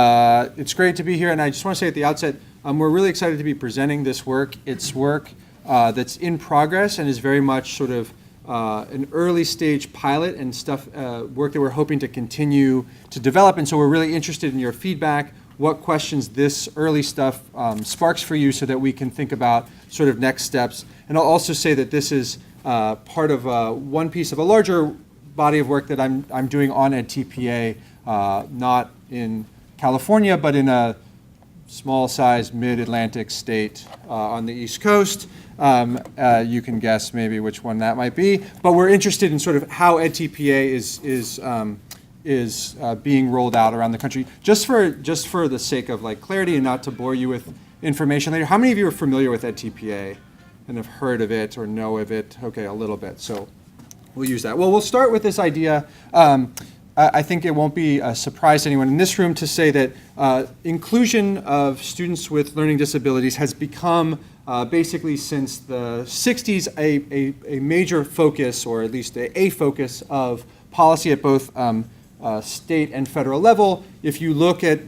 It's great to be here, and I just want to say at the outset, we're really excited to be presenting this work. It's work that's in progress and is very much sort of an early stage pilot and stuff, work that we're hoping to continue to develop, and so we're really interested in your feedback, what questions this early stuff sparks for you so that we can think about sort of next steps. And I'll also say that this is part of one piece of a larger body of work that I'm doing on edTPA, not in California, but in a small-sized mid-Atlantic state on the East Coast. You can guess maybe which one that might be. But we're interested in sort of how edTPA is being rolled out around the country, just for the sake of like clarity and not to bore you with information later. How many of you are familiar with edTPA and have heard of it or know of it? Okay, a little bit. So we'll use that. Well, we'll start with this idea. I think it won't be a surprise to anyone in this room to say that inclusion of students with learning disabilities has become basically since the 60s a major focus, or at least a focus of policy at both state and federal level. If you look at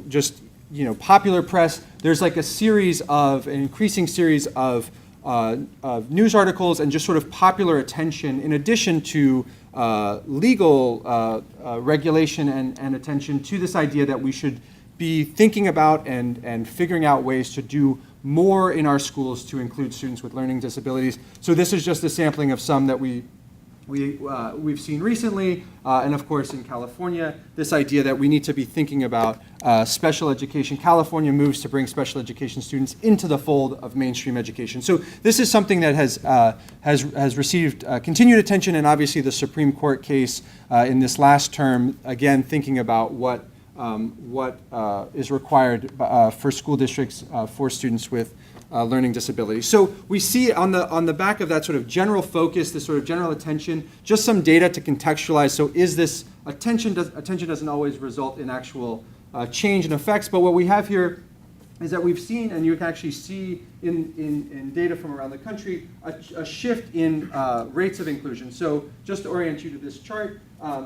just popular press, there's like an increasing series of news articles and just sort of popular attention, in addition to legal regulation and attention to this idea that we should be thinking about and figuring out ways to do more in our schools to include students with learning disabilities. So this is just a sampling of some that we've seen recently, and of course in California, this idea that we need to be thinking about special education. California moves to bring special education students into the fold of mainstream education. So this is something that has received continued attention, and obviously the Supreme Court case in this last term, again thinking about what is required for school districts for students with learning disabilities. So we see on the back of that sort of general focus, this sort of general attention, just some data to contextualize. So is this attention doesn't always result in actual change and effects, but what we have here is that we've seen, and you can actually see in data from around the country, a shift in rates of inclusion. So just to orient you to this chart,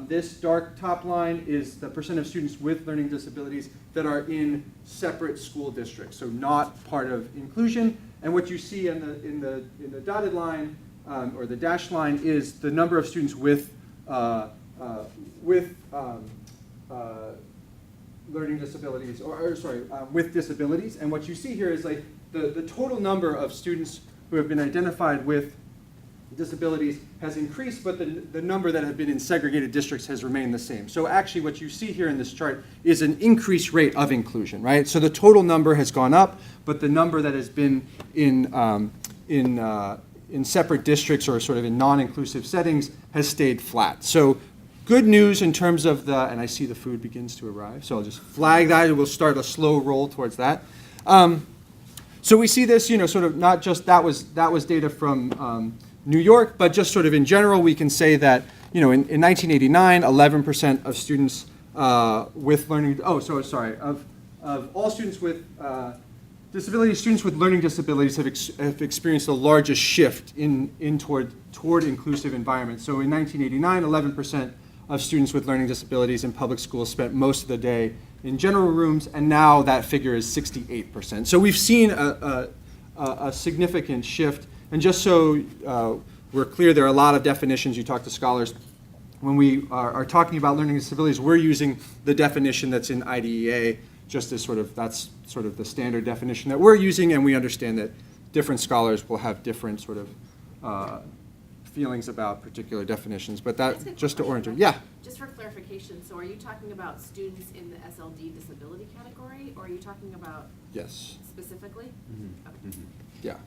this dark top line is the % of students with learning disabilities that are in separate school districts, so not part of inclusion. And what you see in the dotted line or the dashed line is the number of students with learning disabilities, with disabilities. And what you see here is like the total number of students who have been identified with disabilities has increased, but the number that have been in segregated districts has remained the same. So actually what you see here in this chart is an increased rate of inclusion, right? So the total number has gone up, but the number that has been in separate districts or sort of in non-inclusive settings has stayed flat. So good news in terms of and I see the food begins to arrive, so I'll just flag that, and we'll start a slow roll towards that. So we see this, sort of not just, that was data from New York, but just sort of in general, we can say that, in 1989, 11% of students with learning, of all students with disabilities, students with learning disabilities have experienced the largest shift toward inclusive environments. So in 1989, 11% of students with learning disabilities in public schools spent most of the day in general rooms, and now that figure is 68%. So we've seen a significant shift. And just so we're clear, there are a lot of definitions. You talk to scholars. When we are talking about learning disabilities, we're using the definition that's in IDEA, just as that's sort of the standard definition that we're using, and we understand that different scholars will have different sort of feelings about particular definitions. But that, just to orient you. Yeah? Just for clarification, so are you talking about students in the SLD disability category, or are you talking about yes specifically? Mm-hmm. Okay. Mm-hmm. Yeah.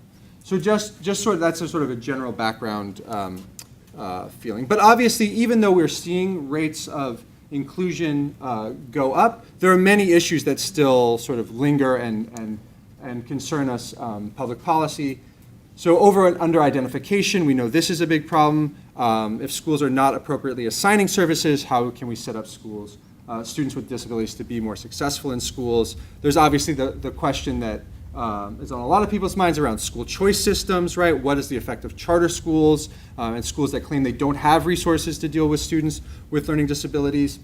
So just sort of, that's a sort of a general background feeling. But obviously, even though we're seeing rates of inclusion go up, there are many issues that still sort of linger and concern us, public policy. So over and under identification, we know this is a big problem. If schools are not appropriately assigning services, how can we set up schools, students with disabilities to be more successful in schools? There's obviously the question that is on a lot of people's minds around school choice systems, right? What is the effect of charter schools and schools that claim they don't have resources to deal with students with learning disabilities?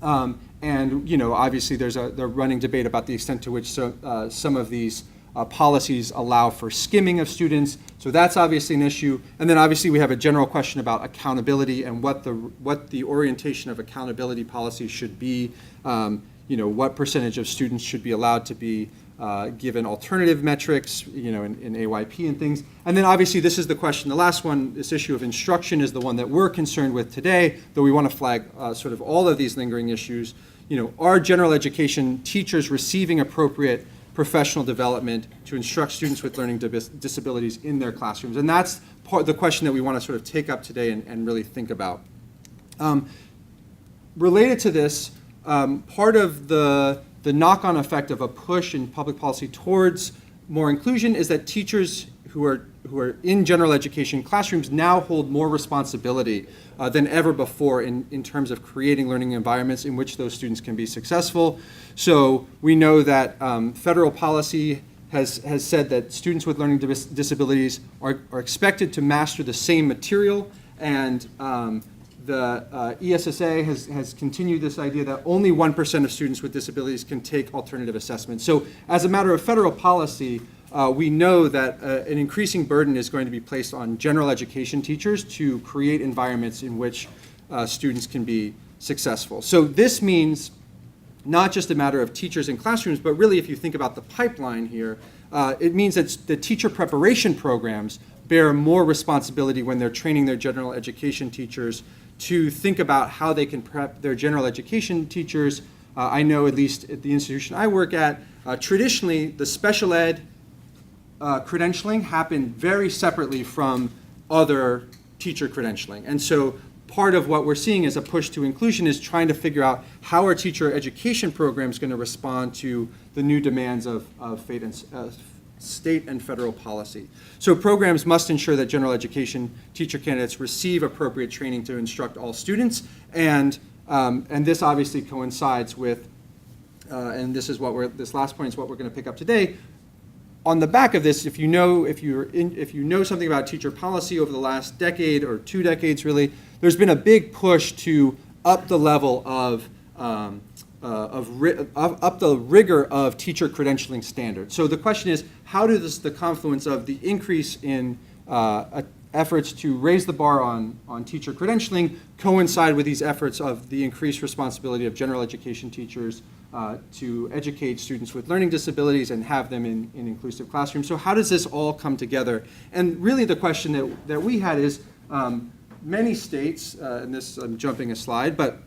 And obviously there's the running debate about the extent to which some of these policies allow for skimming of students. So that's obviously an issue. And then obviously we have a general question about accountability and what the orientation of accountability policies should be. What percentage of students should be allowed to be given alternative metrics, in AYP and things. And then obviously this is the question, the last one, this issue of instruction is the one that we're concerned with today, though we want to flag sort of all of these lingering issues. Are general education teachers receiving appropriate professional development to instruct students with learning disabilities in their classrooms? And that's the question that we want to sort of take up today and really think about. Related to this, part of the knock-on effect of a push in public policy towards more inclusion is that teachers who are in general education classrooms now hold more responsibility than ever before in terms of creating learning environments in which those students can be successful. So we know that federal policy has said that students with learning disabilities are expected to master the same material, and the ESSA has continued this idea that only 1% of students with disabilities can take alternative assessments. So as a matter of federal policy, we know that an increasing burden is going to be placed on general education teachers to create environments in which students can be successful. So this means not just a matter of teachers in classrooms, but really if you think about the pipeline here, it means that the teacher preparation programs bear more responsibility when they're training their general education teachers to think about how they can prep their general education teachers. I know, at least at the institution I work at, traditionally the special ed credentialing happened very separately from other teacher credentialing. And so part of what we're seeing as a push to inclusion is trying to figure out how our teacher education programs going to respond to the new demands of state and federal policy. So programs must ensure that general education teacher candidates receive appropriate training to instruct all students, and this obviously coincides with, and this is what this last point is what we're going to pick up today. On the back of this, if you know something about teacher policy over the last decade or 2 decades, really, there's been a big push to up the level of up the rigor of teacher credentialing standards. So the question is, how does the confluence of the increase in efforts to raise the bar on teacher credentialing coincide with these efforts of the increased responsibility of general education teachers to educate students with learning disabilities and have them in inclusive classrooms? So how does this all come together? And really the question that we had is, many states, and this, I'm jumping a slide, but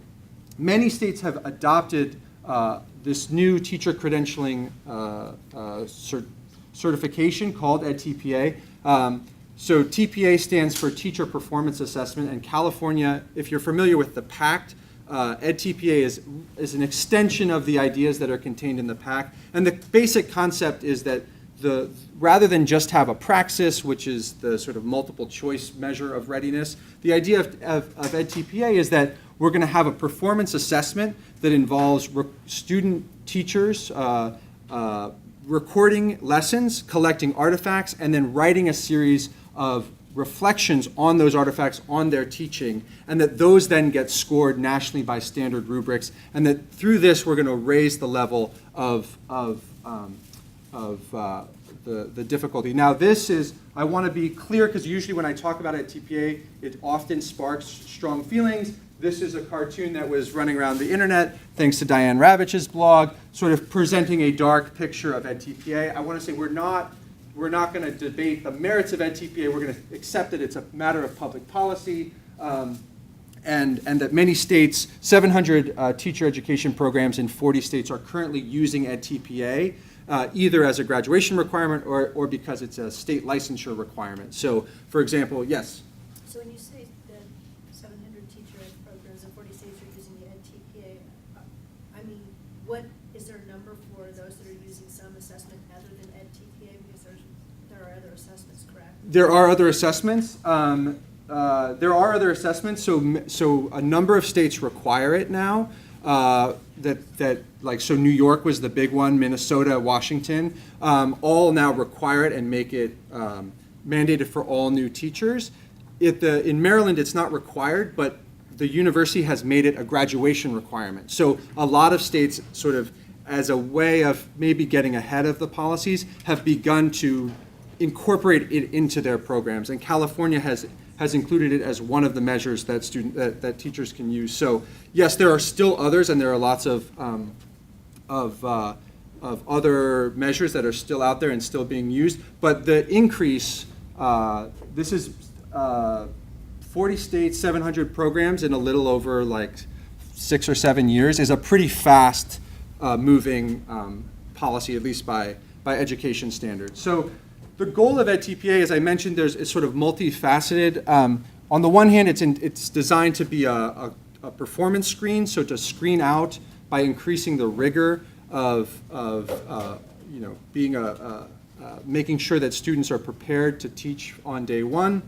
many states have adopted this new teacher credentialing certification called edTPA. So TPA stands for Teacher Performance Assessment, and California, if you're familiar with the PACT, edTPA is an extension of the ideas that are contained in the PACT. And the basic concept is that rather than just have a praxis, which is the sort of multiple choice measure of readiness, the idea of edTPA is that we're going to have a performance assessment that involves student teachers recording lessons, collecting artifacts, and then writing a series of reflections on those artifacts on their teaching, and that those then get scored nationally by standard rubrics, and that through this we're going to raise the level of the difficulty. Now this is, I want to be clear, because usually when I talk about edTPA, it often sparks strong feelings. This is a cartoon that was running around the internet, thanks to Diane Ravitch's blog, sort of presenting a dark picture of edTPA. I want to say we're not going to debate the merits of edTPA. We're going to accept that it's a matter of public policy, and that many states, 700 teacher education programs in 40 states are currently using edTPA, either as a graduation requirement or because it's a state licensure requirement. So, for example, yes? So when you say that 700 teacher ed programs in 40 states are using the edTPA, I mean, what is there a number for those that are using some assessment other than edTPA? Because there are other assessments, correct? There are other assessments. So a number of states require it now. So New York was the big one, Minnesota, Washington, all now require it and make it mandated for all new teachers. In Maryland, it's not required, but the university has made it a graduation requirement. So a lot of states sort of, as a way of maybe getting ahead of the policies, have begun to incorporate it into their programs. And California has included it as one of the measures that that teachers can use. So yes, there are still others, and there are lots of other measures that are still out there and still being used. But the increase, this is 40 states, 700 programs in a little over like 6 or 7 years, is a pretty fast moving policy, at least by education standards. So the goal of edTPA, as I mentioned, it's sort of multifaceted. On the one hand, it's designed to be a performance screen, so to screen out by increasing the rigor of being making sure that students are prepared to teach on day one.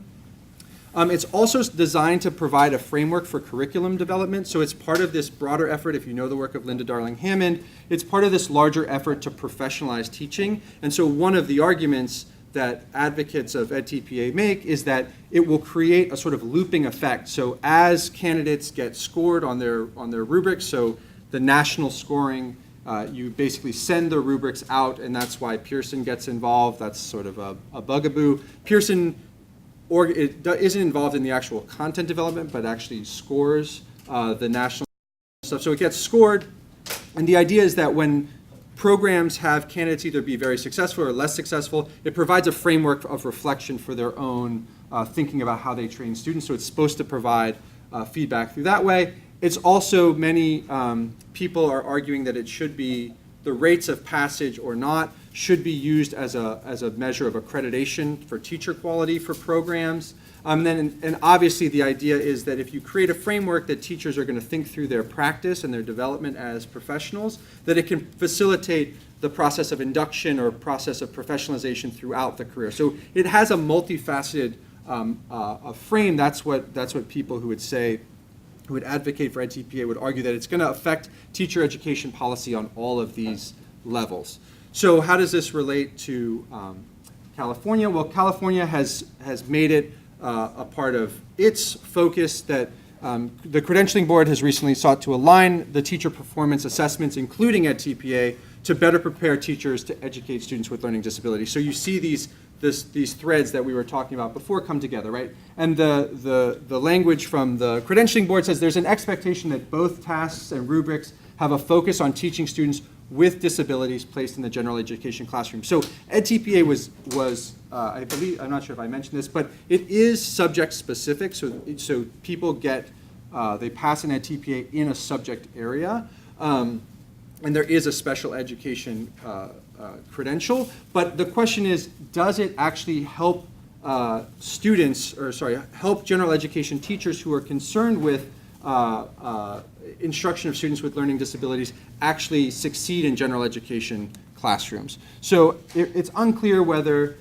It's also designed to provide a framework for curriculum development. So it's part of this broader effort, if you know the work of Linda Darling-Hammond, it's part of this larger effort to professionalize teaching. And so one of the arguments that advocates of edTPA make is that it will create a sort of looping effect. So as candidates get scored on their rubrics, so the national scoring, you basically send the rubrics out, and that's why Pearson gets involved. That's sort of a bugaboo. Pearson isn't involved in the actual content development, but actually scores the national stuff. So it gets scored, and the idea is that when programs have candidates either be very successful or less successful, it provides a framework of reflection for their own thinking about how they train students. So it's supposed to provide feedback through that way. It's also, many people are arguing that it should be, the rates of passage or not should be used as a measure of accreditation for teacher quality for programs. And obviously the idea is that if you create a framework that teachers are going to think through their practice and their development as professionals, that it can facilitate the process of induction or process of professionalization throughout the career. So it has a multifaceted frame. That's what people who would advocate for edTPA would argue, that it's going to affect teacher education policy on all of these levels. So how does this relate to California? Well, California has made it a part of its focus that the credentialing board has recently sought to align the teacher performance assessments, including edTPA, to better prepare teachers to educate students with learning disabilities. So you see these threads that we were talking about before come together, right? And the language from the credentialing board says there's an expectation that both tasks and rubrics have a focus on teaching students with disabilities placed in the general education classroom. So edTPA was I believe, I'm not sure if I mentioned this, but it is subject specific. So people get, they pass an edTPA in a subject area. And there is a special education credential. But the question is, does it actually help help general education teachers who are concerned with instruction of students with learning disabilities actually succeed in general education classrooms? So it's unclear whether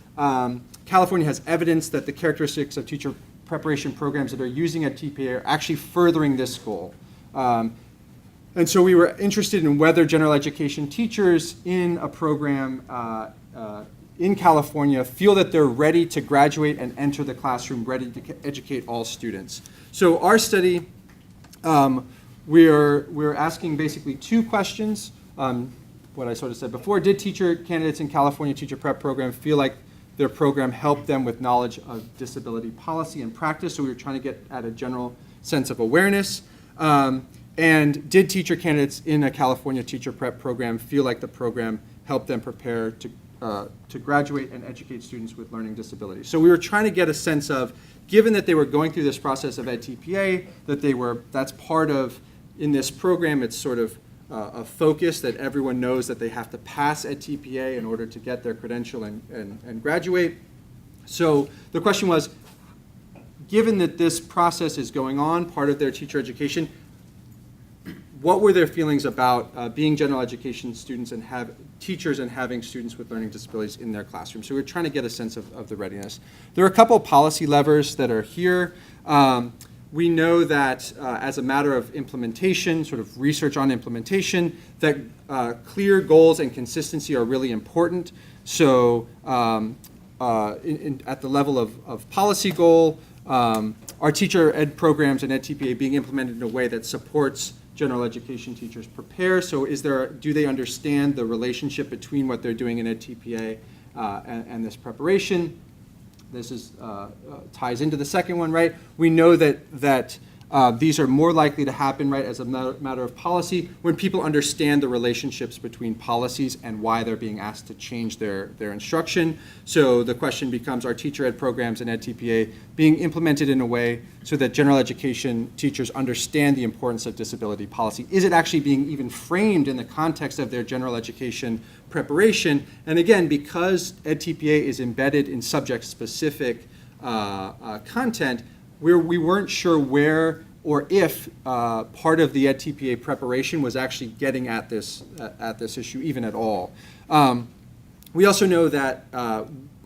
California has evidence that the characteristics of teacher preparation programs that are using edTPA are actually furthering this goal. And so we were interested in whether general education teachers in a program in California feel that they're ready to graduate and enter the classroom, ready to educate all students. So our study, we're asking basically two questions. What I sort of said before, did teacher candidates in California teacher prep program feel like their program helped them with knowledge of disability policy and practice? So we were trying to get at a general sense of awareness. And did teacher candidates in a California teacher prep program feel like the program helped them prepare to graduate and educate students with learning disabilities? So we were trying to get a sense of, given that they were going through this process of edTPA, that's part of, in this program, it's sort of a focus that everyone knows that they have to pass edTPA in order to get their credential and graduate. So the question was, given that this process is going on, part of their teacher education, what were their feelings about being general education students and teachers and having students with learning disabilities in their classroom? So we're trying to get a sense of the readiness. There are a couple of policy levers that are here. We know that as a matter of implementation, sort of research on implementation, that clear goals and consistency are really important. So at the level of policy goal, our are teacher ed programs and edTPA being implemented in a way that supports general education teachers prepare? So do they understand the relationship between what they're doing in edTPA and this preparation? This ties into the second one, right? We know that these are more likely to happen, right, as a matter of policy when people understand the relationships between policies and why they're being asked to change their instruction. So the question becomes, are teacher ed programs and edTPA being implemented in a way so that general education teachers understand the importance of disability policy? Is it actually being even framed in the context of their general education preparation? And again, because edTPA is embedded in subject-specific content, we weren't sure where or if part of the edTPA preparation was actually getting at this issue even at all. We also know that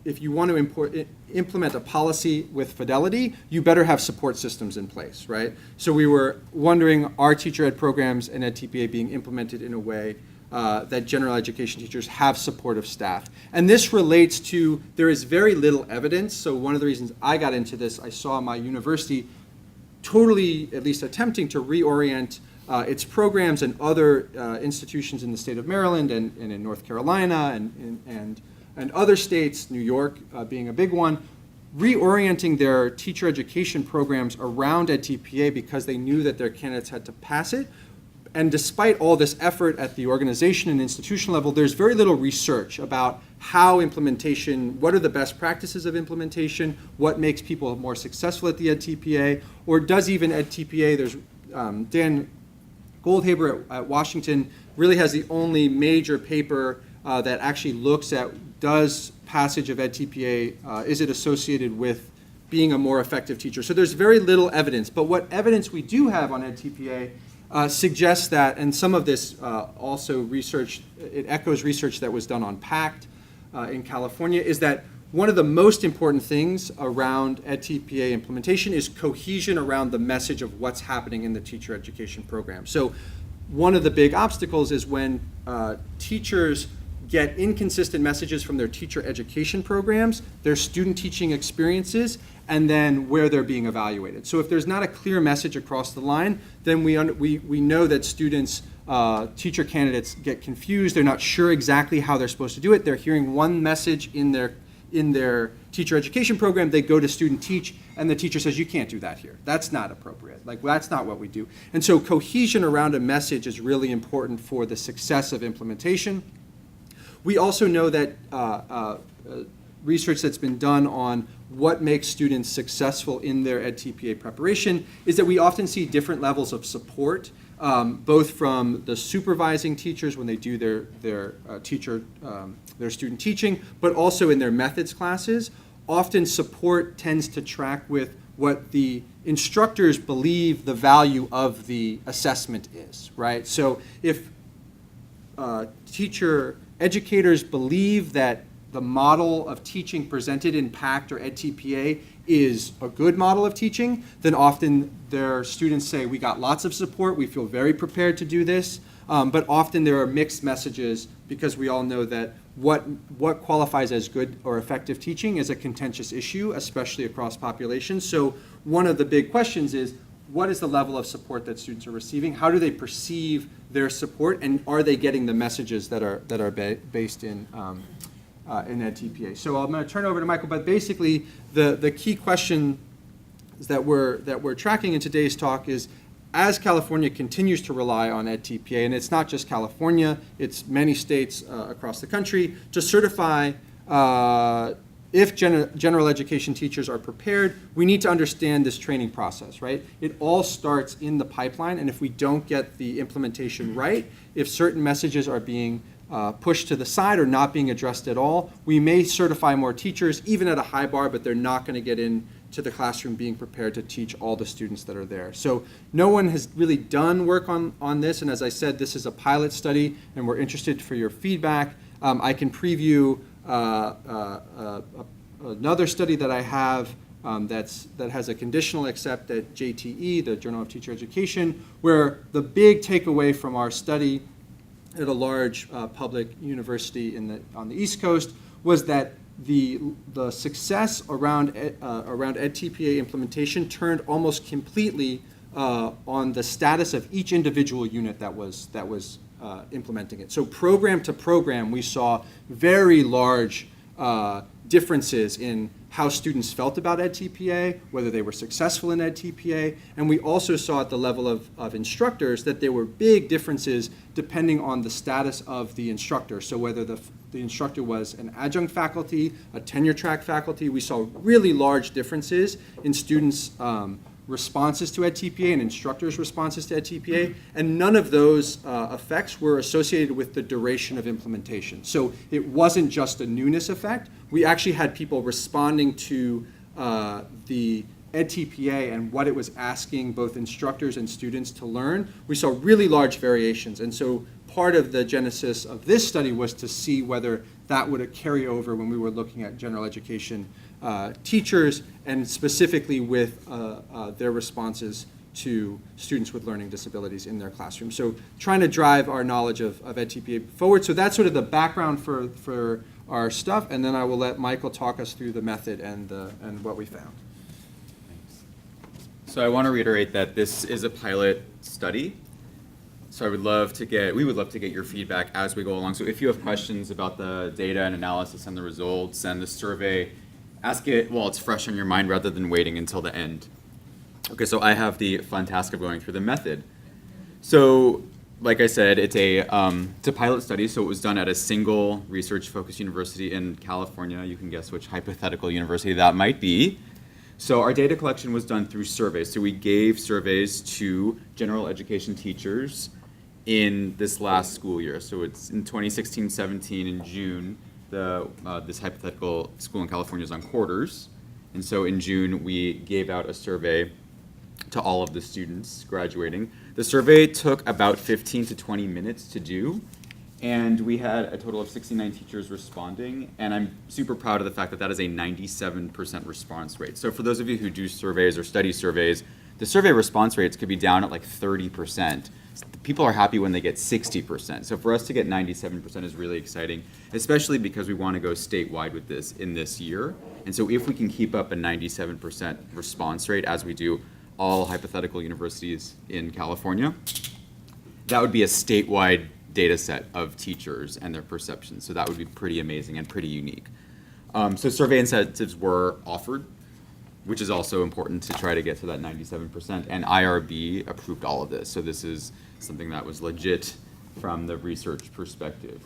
if you want to implement a policy with fidelity, you better have support systems in place, right? So we were wondering, are teacher ed programs and edTPA being implemented in a way that general education teachers have supportive staff? And this relates to, there is very little evidence. So one of the reasons I got into this, I saw my university totally, at least attempting to reorient its programs and other institutions in the state of Maryland and in North Carolina and other states, New York being a big one, reorienting their teacher education programs around edTPA because they knew that their candidates had to pass it. And despite all this effort at the organization and institutional level, there's very little research about how implementation, what are the best practices of implementation, what makes people more successful at the edTPA, or does even edTPA, there's Dan Goldhaber at Washington really has the only major paper that actually looks at, does passage of edTPA, is it associated with being a more effective teacher? So there's very little evidence, but what evidence we do have on edTPA suggests that, and some of this also research, it echoes research that was done on PACT in California, is that one of the most important things around edTPA implementation is cohesion around the message of what's happening in the teacher education program. So one of the big obstacles is when teachers get inconsistent messages from their teacher education programs, their student teaching experiences, and then where they're being evaluated. So if there's not a clear message across the line, then we know that students, teacher candidates get confused. They're not sure exactly how they're supposed to do it. They're hearing one message in their teacher education program. They go to student teach, and the teacher says, you can't do that here. That's not appropriate. Like, that's not what we do. And so cohesion around a message is really important for the success of implementation. We also know that research that's been done on what makes students successful in their edTPA preparation is that we often see different levels of support, both from the supervising teachers when they do their student teaching, but also in their methods classes. Often support tends to track with what the instructors believe the value of the assessment is, right? So if teacher educators believe that the model of teaching presented in PACT or edTPA is a good model of teaching, then often their students say, we got lots of support, we feel very prepared to do this, but often there are mixed messages because we all know that what qualifies as good or effective teaching is a contentious issue, especially across populations. So one of the big questions is, what is the level of support that students are receiving? How do they perceive their support, and are they getting the messages that are based in edTPA? So I'm going to turn over to Michael, but basically the key question that we're tracking in today's talk is, as California continues to rely on edTPA, and it's not just California, it's many states across the country, to certify if general education teachers are prepared, we need to understand this training process, right? It all starts in the pipeline, and if we don't get the implementation right, if certain messages are being pushed to the side or not being addressed at all, we may certify more teachers, even at a high bar, but they're not going to get into the classroom being prepared to teach all the students that are there. So no one has really done work on this, and as I said, this is a pilot study, and we're interested for your feedback. I can preview another study that I have that has a conditional accept at JTE, the Journal of Teacher Education, where the big takeaway from our study at a large public university on the East Coast was that the success around edTPA implementation turned almost completely on the status of each individual unit that was implementing it. So program to program, we saw very large differences in how students felt about edTPA, whether they were successful in edTPA, and we also saw at the level of instructors that there were big differences depending on the status of the instructor. So whether the instructor was an adjunct faculty, a tenure track faculty, we saw really large differences in students' responses to edTPA and instructors' responses to edTPA, and none of those effects were associated with the duration of implementation. So it wasn't just a newness effect. We actually had people responding to the edTPA and what it was asking both instructors and students to learn. We saw really large variations, and so part of the genesis of this study was to see whether that would carry over when we were looking at general education teachers, and specifically with their responses to students with learning disabilities in their classroom. So trying to drive our knowledge of edTPA forward. So that's sort of the background for our stuff, and then I will let Michael talk us through the method and what we found. Thanks. So I want to reiterate that this is a pilot study. So we would love to get your feedback as we go along. So if you have questions about the data and analysis and the results and the survey, ask it while it's fresh on your mind rather than waiting until the end. Okay, so I have the fun task of going through the method. So, like I said, it's a pilot study, so it was done at a single research-focused university in California. You can guess which hypothetical university that might be. So our data collection was done through surveys. So we gave surveys to general education teachers in this last school year. So it's in 2016-17 in June. This hypothetical school in California is on quarters. And so in June, we gave out a survey to all of the students graduating. The survey took about 15 to 20 minutes to do, and we had a total of 69 teachers responding, and I'm super proud of the fact that that is a 97% response rate. So for those of you who do surveys or study surveys, the survey response rates could be down at like 30%. People are happy when they get 60%. So for us to get 97% is really exciting, especially because we want to go statewide with this in this year. And so if we can keep up a 97% response rate as we do all hypothetical universities in California, that would be a statewide data set of teachers and their perceptions. So that would be pretty amazing and pretty unique. So survey incentives were offered, which is also important to try to get to that 97%. And IRB approved all of this. So this is something that was legit from the research perspective.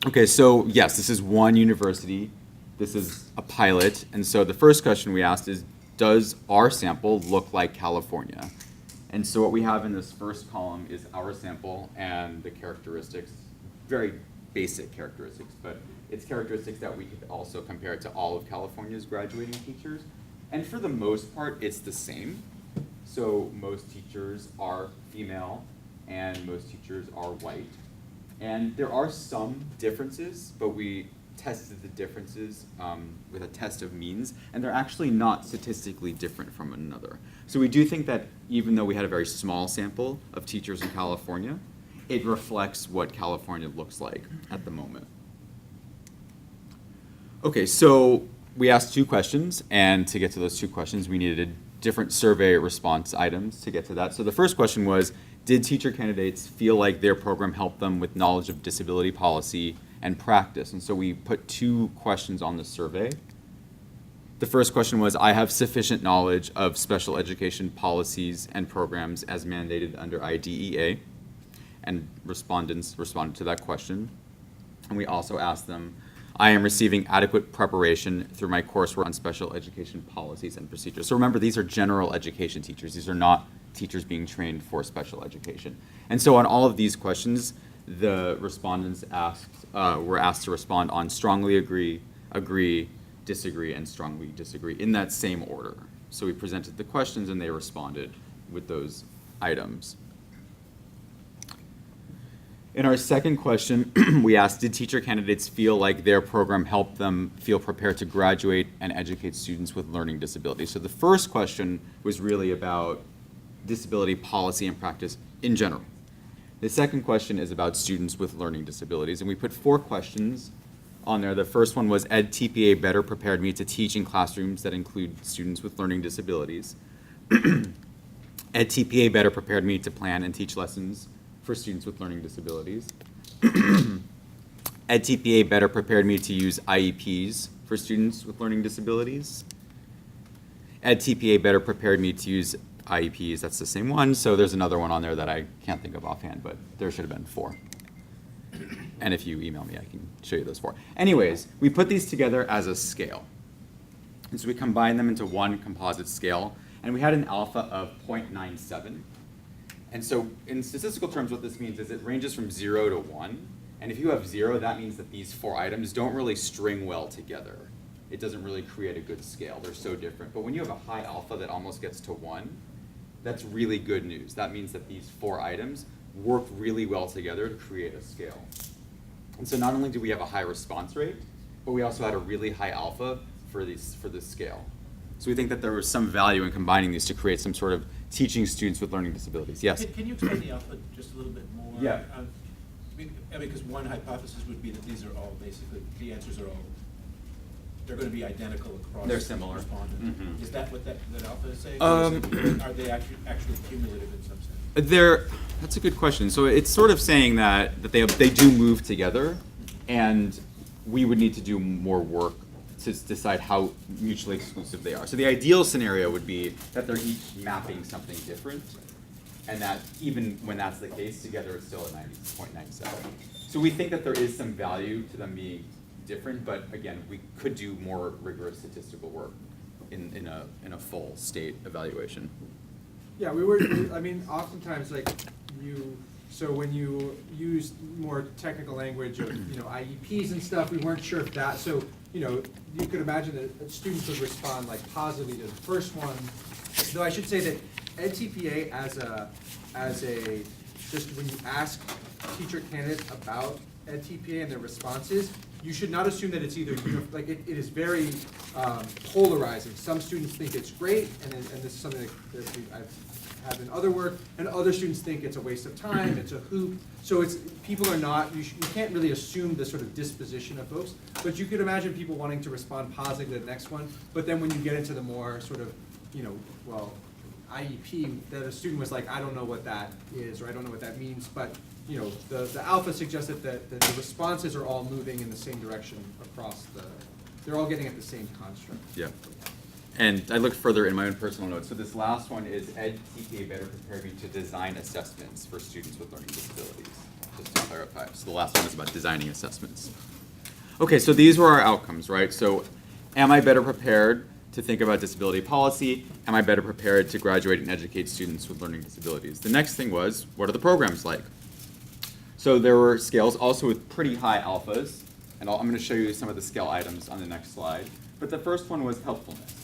Okay, so yes, this is one university. This is a pilot. And so the first question we asked is, does our sample look like California? And so what we have in this first column is our sample and the characteristics, very basic characteristics, but it's characteristics that we could also compare to all of California's graduating teachers. And for the most part, it's the same. So most teachers are female and most teachers are white. And there are some differences, but we tested the differences with a test of means, and they're actually not statistically different from one another. So we do think that even though we had a very small sample of teachers in California, it reflects what California looks like at the moment. Okay, so we asked 2 questions, and to get to those 2 questions, we needed different survey response items to get to that. So the first question was, did teacher candidates feel like their program helped them with knowledge of disability policy and practice? And so we put 2 questions on the survey. The first question was, I have sufficient knowledge of special education policies and programs as mandated under IDEA. And respondents responded to that question. And we also asked them, I am receiving adequate preparation through my coursework on special education policies and procedures. So remember, these are general education teachers. These are not teachers being trained for special education. And so on all of these questions, the respondents were asked to respond on strongly agree, agree, disagree, and strongly disagree in that same order. So we presented the questions and they responded with those items. In our second question, we asked, did teacher candidates feel like their program helped them feel prepared to graduate and educate students with learning disabilities? So the first question was really about disability policy and practice in general. The second question is about students with learning disabilities, and we put 4 questions on there. The first one was edTPA better prepared me to teach in classrooms that include students with learning disabilities. edTPA better prepared me to plan and teach lessons for students with learning disabilities. edTPA better prepared me to use IEPs for students with learning disabilities. edTPA better prepared me to use IEPs, that's the same one, so there's another one on there that I can't think of offhand, but there should have been 4. And if you email me, I can show you those 4. Anyways, we put these together as a scale. And so we combine them into one composite scale, and we had an alpha of 0.97. And so in statistical terms, what this means is it ranges from 0 to 1. And if you have 0, that means that these 4 items don't really string well together. It doesn't really create a good scale. They're so different. But when you have a high alpha that almost gets to 1, that's really good news. That means that these 4 items work really well together to create a scale. And so not only do we have a high response rate, but we also had a really high alpha for this scale. So we think that there was some value in combining these to create some sort of teaching students with learning disabilities. Yes? Can you explain the alpha just a little bit more? Yeah. Because one hypothesis would be that these are all basically, the answers are all, they're going to be identical across. They're similar. Respondents. Mhm. Is that what that alpha is saying? Or are they actually cumulative in some sense? That's a good question. So it's sort of saying that they do move together, and we would need to do more work to decide how mutually exclusive they are. So the ideal scenario would be that they're each mapping something different, and that even when that's the case, together it's still at 90.97. So we think that there is some value to them being different, but again, we could do more rigorous statistical work in a full state evaluation. Yeah, I mean, oftentimes, like, so when you use more technical language of, IEPs and stuff, we weren't sure if that, so, you could imagine that students would respond, like, positively to the first one. Though I should say that edTPA just when you ask teacher candidates about edTPA and their responses, you should not assume that it's either, it is very polarizing. Some students think it's great, and this is something that I've had in other work, and other students think it's a waste of time, it's a hoop. So people are not, you can't really assume the sort of disposition of folks, but you could imagine people wanting to respond positively to the next one, but then when you get into the more sort of, IEP, that a student was like, I don't know what that is, or I don't know what that means, but the alpha suggested that the responses are all moving in the same direction across they're all getting at the same construct. Yeah. And I looked further in my own personal notes. So this last one is edTPA better prepared me to design assessments for students with learning disabilities, just to clarify. So the last one is about designing assessments. Okay, so these were our outcomes, right? So am I better prepared to think about disability policy? Am I better prepared to graduate and educate students with learning disabilities? The next thing was, what are the programs like? So there were scales also with pretty high alphas, and I'm going to show you some of the scale items on the next slide. But the first one was helpfulness.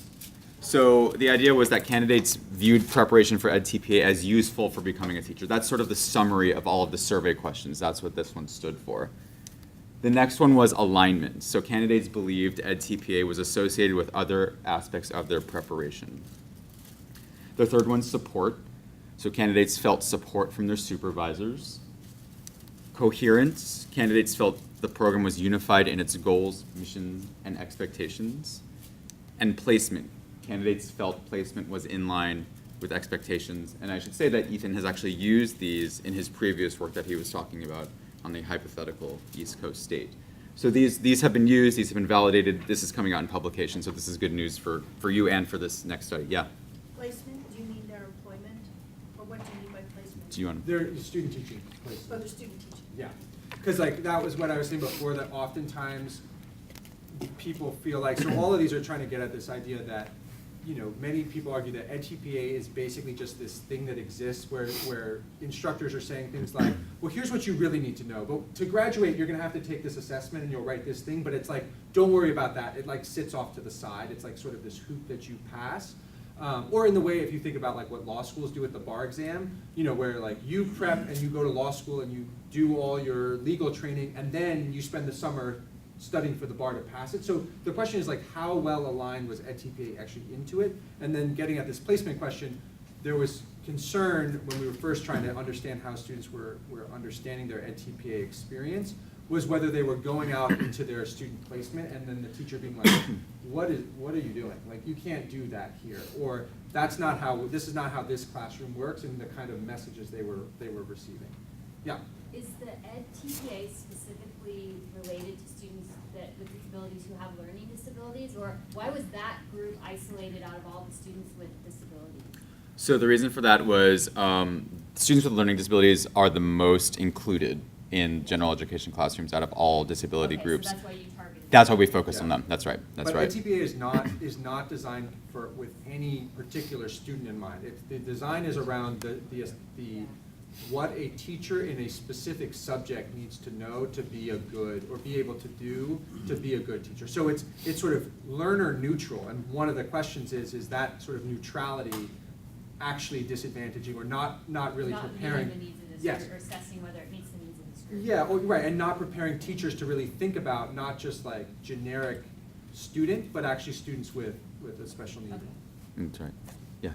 So the idea was that candidates viewed preparation for edTPA as useful for becoming a teacher. That's sort of the summary of all of the survey questions. That's what this one stood for. The next one was alignment. So candidates believed edTPA was associated with other aspects of their preparation. The third one, support. So candidates felt support from their supervisors. Coherence. Candidates felt the program was unified in its goals, mission, and expectations. And placement. Candidates felt placement was in line with expectations. And I should say that Ethan has actually used these in his previous work that he was talking about on the hypothetical East Coast state. So these have been used, these have been validated, this is coming out in publication, so this is good news for you and for this next study. Yeah? Placement, do you mean their employment? Or what do you mean by placement? Do you want They're student teaching places. Oh, they're student teaching. Yeah, because that was what I was saying before, that oftentimes people feel like, so all of these are trying to get at this idea that, many people argue that edTPA is basically just this thing that exists where instructors are saying things like, well, here's what you really need to know. But to graduate, you're going to have to take this assessment and you'll write this thing. But it's like, don't worry about that. It like sits off to the side. It's like sort of this hoop that you pass. Or in the way, if you think about like what law schools do at the bar exam, where like you prep and you go to law school and you do all your legal training and then you spend the summer studying for the bar to pass it. So the question is like, how well aligned was edTPA actually into it? And then getting at this placement question, there was concern when we were first trying to understand how students were understanding their edTPA experience, was whether they were going out into their student placement and then the teacher being like, what are you doing? Like, you can't do that here, or this is not how this classroom works, and the kind of messages they were receiving. Yeah. Is the edTPA specifically related to students with disabilities who have learning disabilities, or why was that group isolated out of all the students with disabilities? So the reason for that was students with learning disabilities are the most included in general education classrooms out of all disability Okay, groups. so that's why you targeted. That's why we focus Yeah. on them. That's right. That's But right. edTPA is not designed with any particular student in mind. The design is around what a teacher in a specific subject needs to know to be a good, or be able to do to be a good teacher. So it's sort of learner neutral, and one of the questions is that sort of neutrality actually disadvantaging, or not really preparing? Not meeting the needs of this Yes. group, or assessing whether it meets the needs of this group. Yeah, right, and not preparing teachers to really think about not just like generic student, but actually students with a special need. Okay. That's right. Yeah.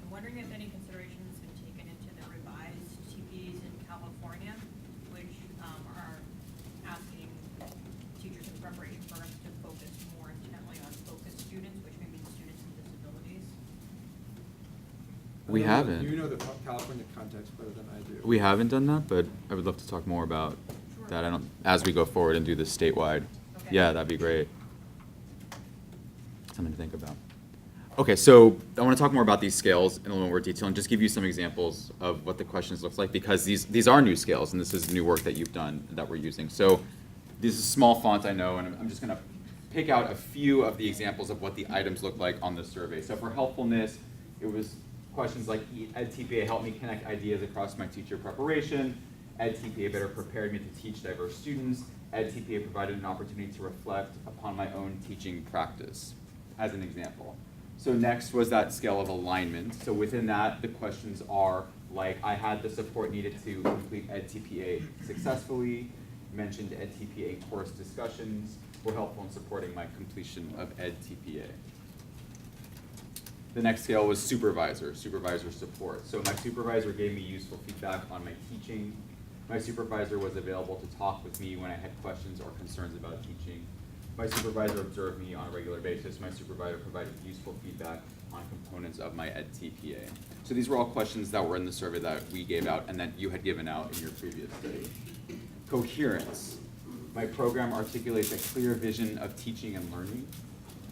I'm wondering if any consideration has been taken into the revised TPAs in California, which are asking teachers in preparation programs to focus more intently on focused students, which may be students with disabilities. We haven't. You know the California context better than I do. We haven't done that, but I would love to talk more about that. As we go forward and do this statewide. Okay. Yeah, that'd be great. Something to think about. Okay, so I want to talk more about these scales in a little more detail and just give you some examples of what the questions looks like, because these are new scales and this is new work that you've done that we're using. So this is small font, I know, and I'm just going to pick out a few of the examples of what the items look like on the survey. So for helpfulness, it was questions like edTPA helped me connect ideas across my teacher preparation. edTPA better prepared me to teach diverse students. edTPA provided an opportunity to reflect upon my own teaching practice, as an example. So next was that scale of alignment. So within that, the questions are like, I had the support needed to complete edTPA successfully, mentioned edTPA course discussions, were helpful in supporting my completion of edTPA. The next scale was supervisor support. So my supervisor gave me useful feedback on my teaching. My supervisor was available to talk with me when I had questions or concerns about teaching. My supervisor observed me on a regular basis. My supervisor provided useful feedback on components of my edTPA. So these were all questions that were in the survey that we gave out and that you had given out in your previous study. Coherence. My program articulates a clear vision of teaching and learning.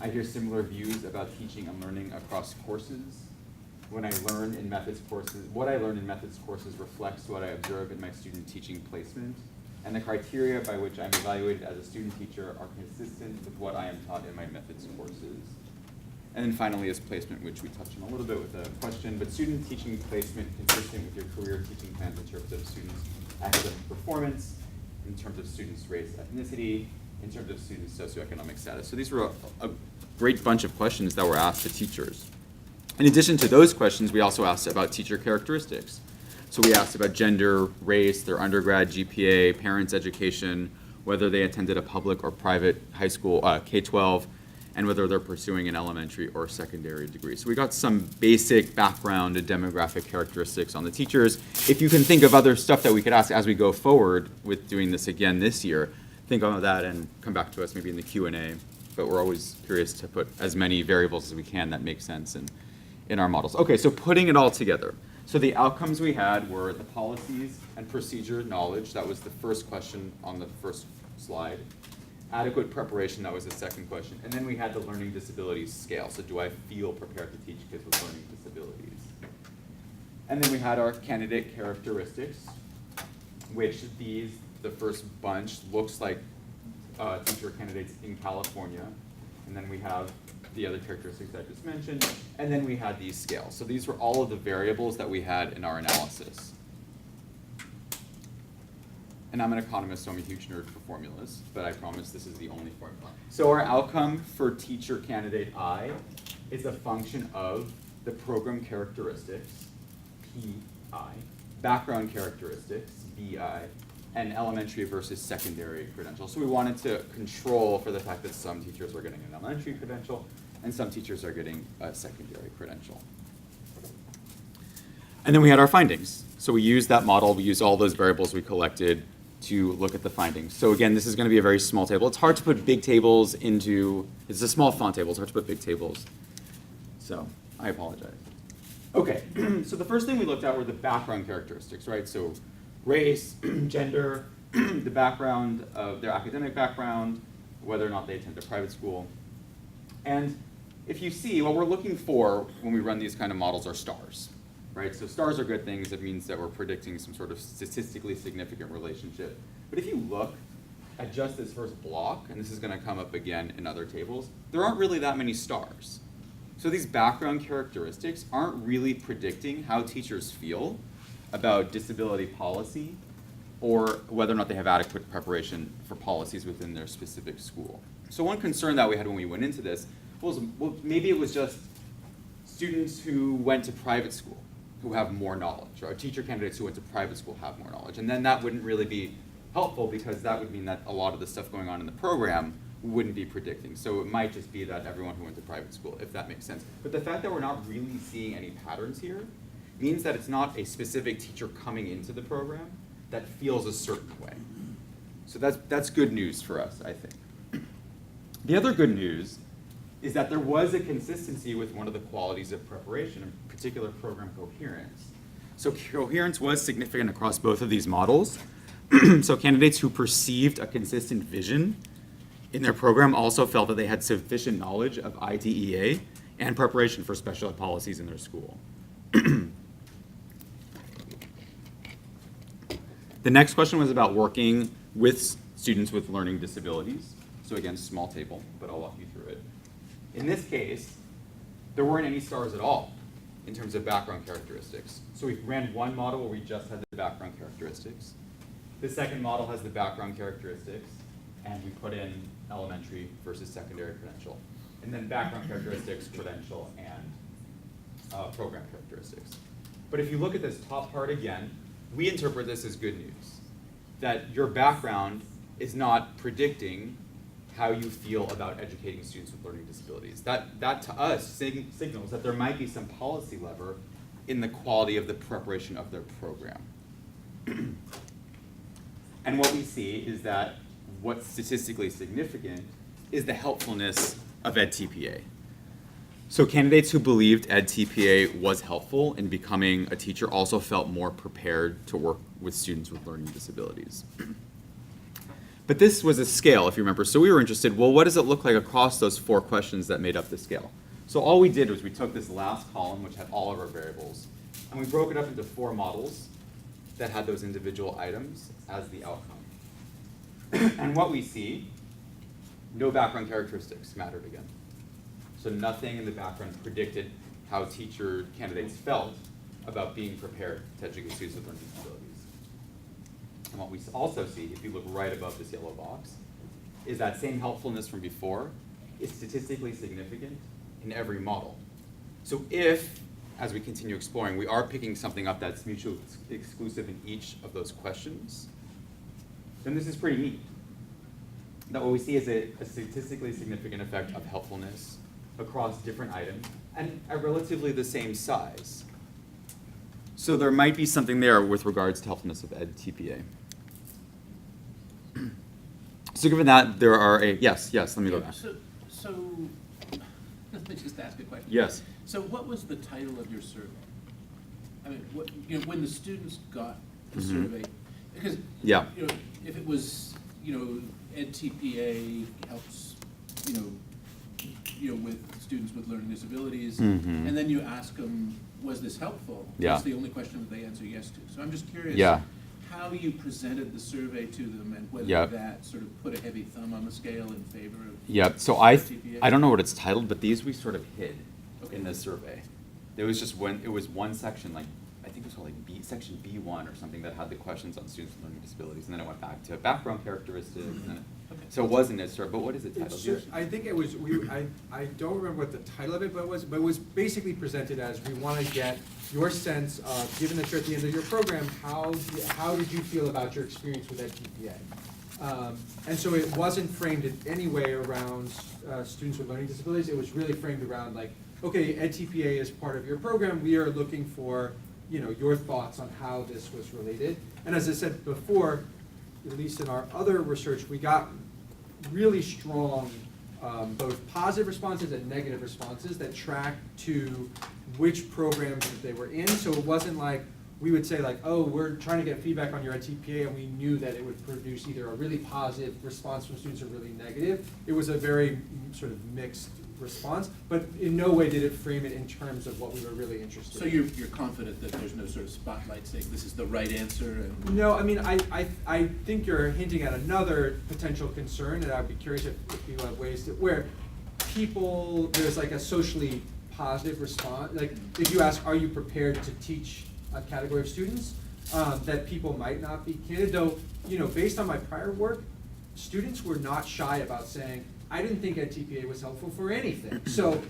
I hear similar views about teaching and learning across courses. What I learn in methods courses reflects what I observe in my student teaching placement, and the criteria by which I'm evaluated as a student teacher are consistent with what I am taught in my methods courses. And then finally is placement, which we touched on a little bit with a question, but student teaching placement consistent with your career teaching plans in terms of students' academic performance, in terms of students' race, ethnicity, in terms of students' socioeconomic status. So these were a great bunch of questions that were asked to teachers. In addition to those questions, we also asked about teacher characteristics. So we asked about gender, race, their undergrad GPA, parents' education, whether they attended a public or private high school, K-12, and whether they're pursuing an elementary or secondary degree. So we got some basic background and demographic characteristics on the teachers. If you can think of other stuff that we could ask as we go forward with doing this again this year, think of that and come back to us maybe in the Q&A. But we're always curious to put as many variables as we can that make sense in our models. Okay, so putting it all together. So the outcomes we had were the policies and procedure knowledge. That was the first question on the first slide. Adequate preparation, that was the second question. And then we had the learning disabilities scale. So do I feel prepared to teach kids with learning disabilities? And then we had our candidate characteristics, which the first bunch looks like teacher candidates in California. And then we have the other characteristics I just mentioned. And then we had these scales. So these were all of the variables that we had in our analysis. And I'm an economist, so I'm a huge nerd for formulas, but I promise this is the only formula. So our outcome for teacher candidate I is a function of the program characteristics, PI, background characteristics, BI, and elementary versus secondary credentials. So we wanted to control for the fact that some teachers are getting an elementary credential and some teachers are getting a secondary credential. And then we had our findings. So we used that model, we used all those variables we collected to look at the findings. So again, this is going to be a very small table. It's hard to put big tables into, it's a small font table, it's hard to put big tables. So I apologize. Okay, so the first thing we looked at were the background characteristics, right? So race, gender, the background of their academic background, whether or not they attend a private school. And if you see, what we're looking for when we run these kind of models are stars, right? So stars are good things. It means that we're predicting some sort of statistically significant relationship. But if you look at just this first block, and this is going to come up again in other tables, there aren't really that many stars. So these background characteristics aren't really predicting how teachers feel about disability policy or whether or not they have adequate preparation for policies within their specific school. So one concern that we had when we went into this was, well, maybe it was just students who went to private school who have more knowledge, or teacher candidates who went to private school have more knowledge. And then that wouldn't really be helpful because that would mean that a lot of the stuff going on in the program wouldn't be predicting. So it might just be that everyone who went to private school, if that makes sense. But the fact that we're not really seeing any patterns here means that it's not a specific teacher coming into the program that feels a certain way. So that's good news for us, I think. The other good news is that there was a consistency with one of the qualities of preparation, in particular program coherence. So coherence was significant across both of these models. So candidates who perceived a consistent vision in their program also felt that they had sufficient knowledge of IDEA and preparation for special ed policies in their school. The next question was about working with students with learning disabilities. So again, small table, but I'll walk you through it. In this case, there weren't any stars at all in terms of background characteristics. So we ran one model where we just had the background characteristics. The second model has the background characteristics, and we put in elementary versus secondary credential. And then background characteristics, credential, and program characteristics. But if you look at this top part again, we interpret this as good news, that your background is not predicting how you feel about educating students with learning disabilities. That to us signals that there might be some policy lever in the quality of the preparation of their program. And what we see is that what's statistically significant is the helpfulness of edTPA. So candidates who believed edTPA was helpful in becoming a teacher also felt more prepared to work with students with learning disabilities. But this was a scale, if you remember. So we were interested, well, what does it look like across those 4 questions that made up the scale? So all we did was we took this last column, which had all of our variables, and we broke it up into 4 models that had those individual items as the outcome. And what we see, no background characteristics mattered again. So nothing in the background predicted how teacher candidates felt about being prepared to educate students with learning disabilities. And what we also see, if you look right above this yellow box, is that same helpfulness from before is statistically significant in every model. So if, as we continue exploring, we are picking something up that's mutually exclusive in each of those questions, then this is pretty neat. That what we see is a statistically significant effect of helpfulness across different items and at relatively the same size. So there might be something there with regards to helpfulness of edTPA. So given that, there are yes, let me go back. So, let me just ask a question. Yes. So what was the title of your survey? I mean, when the students got the survey, because, Yeah. If it was, edTPA helps, with students with learning disabilities, and then you ask them, was this helpful? Yeah. That's the only question that they answer yes to. So I'm just curious how you presented the survey to them and whether that sort of put a heavy thumb on the scale in favor of So edTPA. I don't know what it's titled, but these we sort of hid in this survey. It was just one section, like I think it was called like section B1 or something, that had the questions on students with learning disabilities, and then it went back to background characteristics, and then so it wasn't a survey. But what is it titled? I think it was. I don't remember what the title of it was, but it was basically presented as, we want to get your sense of, given that you're at the end of your program, how did you feel about your experience with edTPA? And so it wasn't framed in any way around students with learning disabilities. It was really framed around like, okay, edTPA is part of your program. We are looking for your thoughts on how this was related. And as I said before, at least in our other research, we got really strong both positive responses and negative responses that tracked to which programs that they were in. So it wasn't like we would say like, oh, we're trying to get feedback on your edTPA, and we knew that it would produce either a really positive response from students or really negative. It was a very sort of mixed response, but in no way did it frame it in terms of what we were really interested So in. you're confident that there's no sort of spotlight saying this is the right answer? And No, I mean, I think you're hinting at another potential concern, and I'd be curious if people have ways to, where people, there's like a socially positive response, like if you ask, are you prepared to teach a category of students, that people might not be candid, though, you know, based on my prior work, students were not shy about saying, I didn't think edTPA was helpful for anything. So,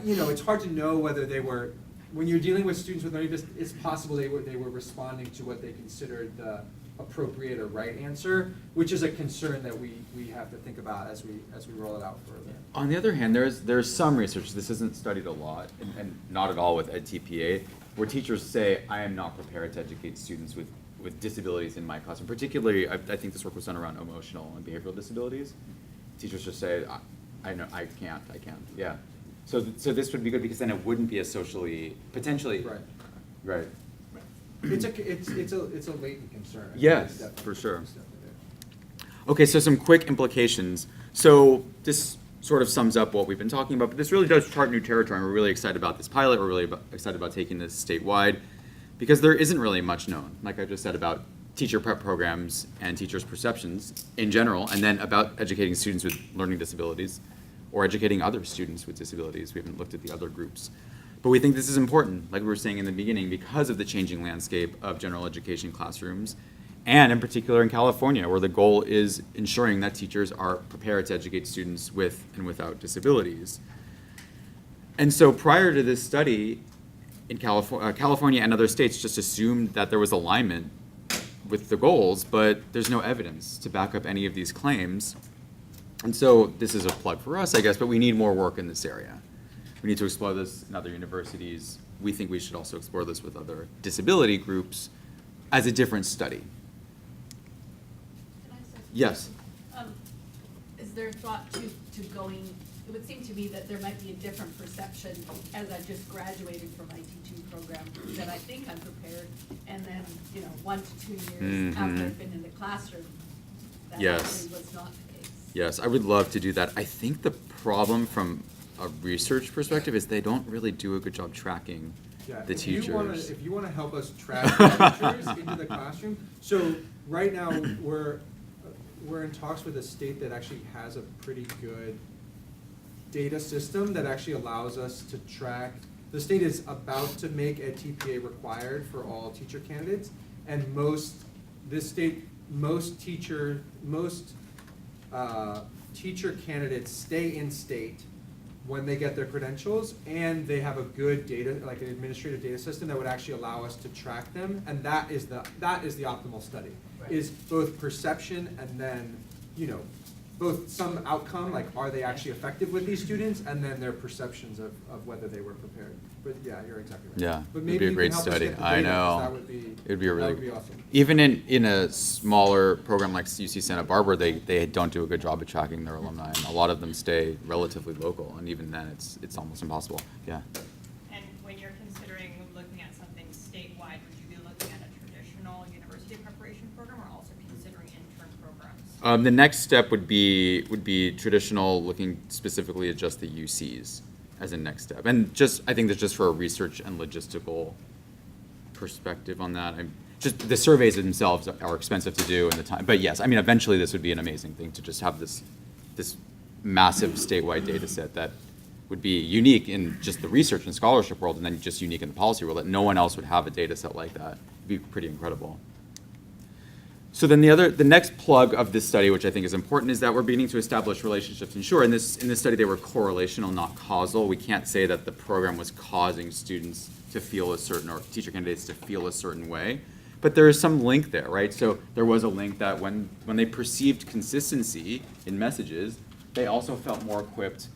you know, it's hard to know whether they were, when you're dealing with students with learning disabilities, it's possible they were responding to what they considered the appropriate or right answer, which is a concern that we have to think about as we roll it out further. On the other hand, there's some research, this isn't studied a lot, and not at all with edTPA, where teachers say, I am not prepared to educate students with disabilities in my classroom. Particularly, I think this work was done around emotional and behavioral disabilities. Teachers just say, I know, I can't, yeah. So this would be good because then it wouldn't be a socially, potentially. Right. Right. It's a latent concern. I think Yes, it's definitely- for sure. it's definitely there. Okay, so some quick implications. So this sort of sums up what we've been talking about, but this really does chart new territory, and we're really excited about this pilot. We're really excited about taking this statewide because there isn't really much known, like I just said, about teacher prep programs and teachers' perceptions in general, and then about educating students with learning disabilities or educating other students with disabilities. We haven't looked at the other groups. But we think this is important, like we were saying in the beginning, because of the changing landscape of general education classrooms, and in particular in California, where the goal is ensuring that teachers are prepared to educate students with and without disabilities. And so prior to this study, in California and other states just assumed that there was alignment with the goals, but there's no evidence to back up any of these claims. And so this is a plug for us, I guess, but we need more work in this area. We need to explore this in other universities. We think we should also explore this with other disability groups as a different study. Can I say something? Yes. Is there thought to going, it would seem to me that there might be a different perception as I've just graduated from my teaching program, that I think I'm prepared, and then, 1 to 2 years after I've been in the classroom, that Yes. actually was not the case. Yes, I would love to do that. I think the problem from a research perspective is they don't really do a good job tracking Yeah, the teachers. If you wanna help us track the teachers into the classroom, so right now, we're in talks with a state that actually has a pretty good data system that actually allows us to track. The state is about to make edTPA required for all teacher candidates, and teacher candidates stay in state when they get their credentials, and they have a good data, like an administrative data system that would actually allow us to track them, and that is the optimal study. Right. Is both perception and then, both some outcome, like are they actually effective with these students, and then their perceptions of whether they were prepared. But yeah, you're exactly right. Yeah, But it'd maybe be a you great can help us study. get the I data, 'cause know. that would be, It'd be a that really, would be awesome. even in a smaller program like UC Santa Barbara, they don't do a good job of tracking their alumni, and a lot of them stay relatively local, and even then, it's almost impossible. Yeah. And when you're considering looking at something statewide, would you be looking at a traditional university preparation program or also considering intern programs? The next step would be traditional, looking specifically at just the UCs as a next step, and I think that's just for a research and logistical perspective on that. Just the surveys themselves are expensive to do and the time, but yes, I mean, eventually this would be an amazing thing to just have this massive statewide data set that would be unique in just the research and scholarship world, and then just unique in the policy world, that no one else would have a data set like that. It'd be pretty incredible. So then the next plug of this study, which I think is important, is that we're beginning to establish relationships. And sure, in this study, they were correlational, not causal. We can't say that the program was causing students to feel a certain, or teacher candidates to feel a certain way. But there is some link there, right? So there was a link that when they perceived consistency in messages, they also felt more equipped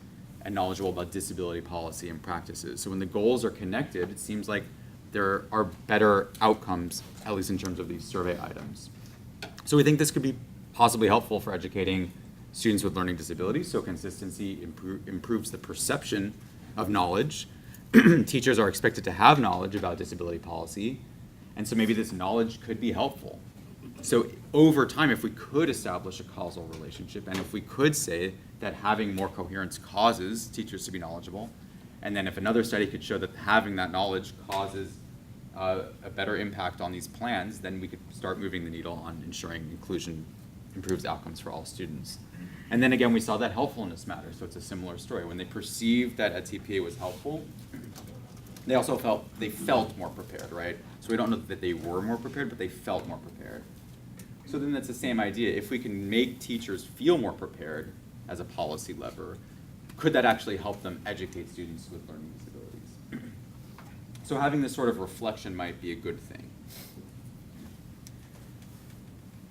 and knowledgeable about disability policy and practices. So when the goals are connected, it seems like there are better outcomes, at least in terms of these survey items. So we think this could be possibly helpful for educating students with learning disabilities. So consistency improves the perception of knowledge. Teachers are expected to have knowledge about disability policy, and so maybe this knowledge could be helpful. So over time, if we could establish a causal relationship, and if we could say that having more coherence causes teachers to be knowledgeable, and then if another study could show that having that knowledge causes a better impact on these plans, then we could start moving the needle on ensuring inclusion improves outcomes for all students. And then again, we saw that helpfulness matters, so it's a similar story. When they perceived that edTPA was helpful, they also felt more prepared, right? So we don't know that they were more prepared, but they felt more prepared. So then that's the same idea. If we can make teachers feel more prepared as a policy lever, could that actually help them educate students with learning disabilities? So having this sort of reflection might be a good thing.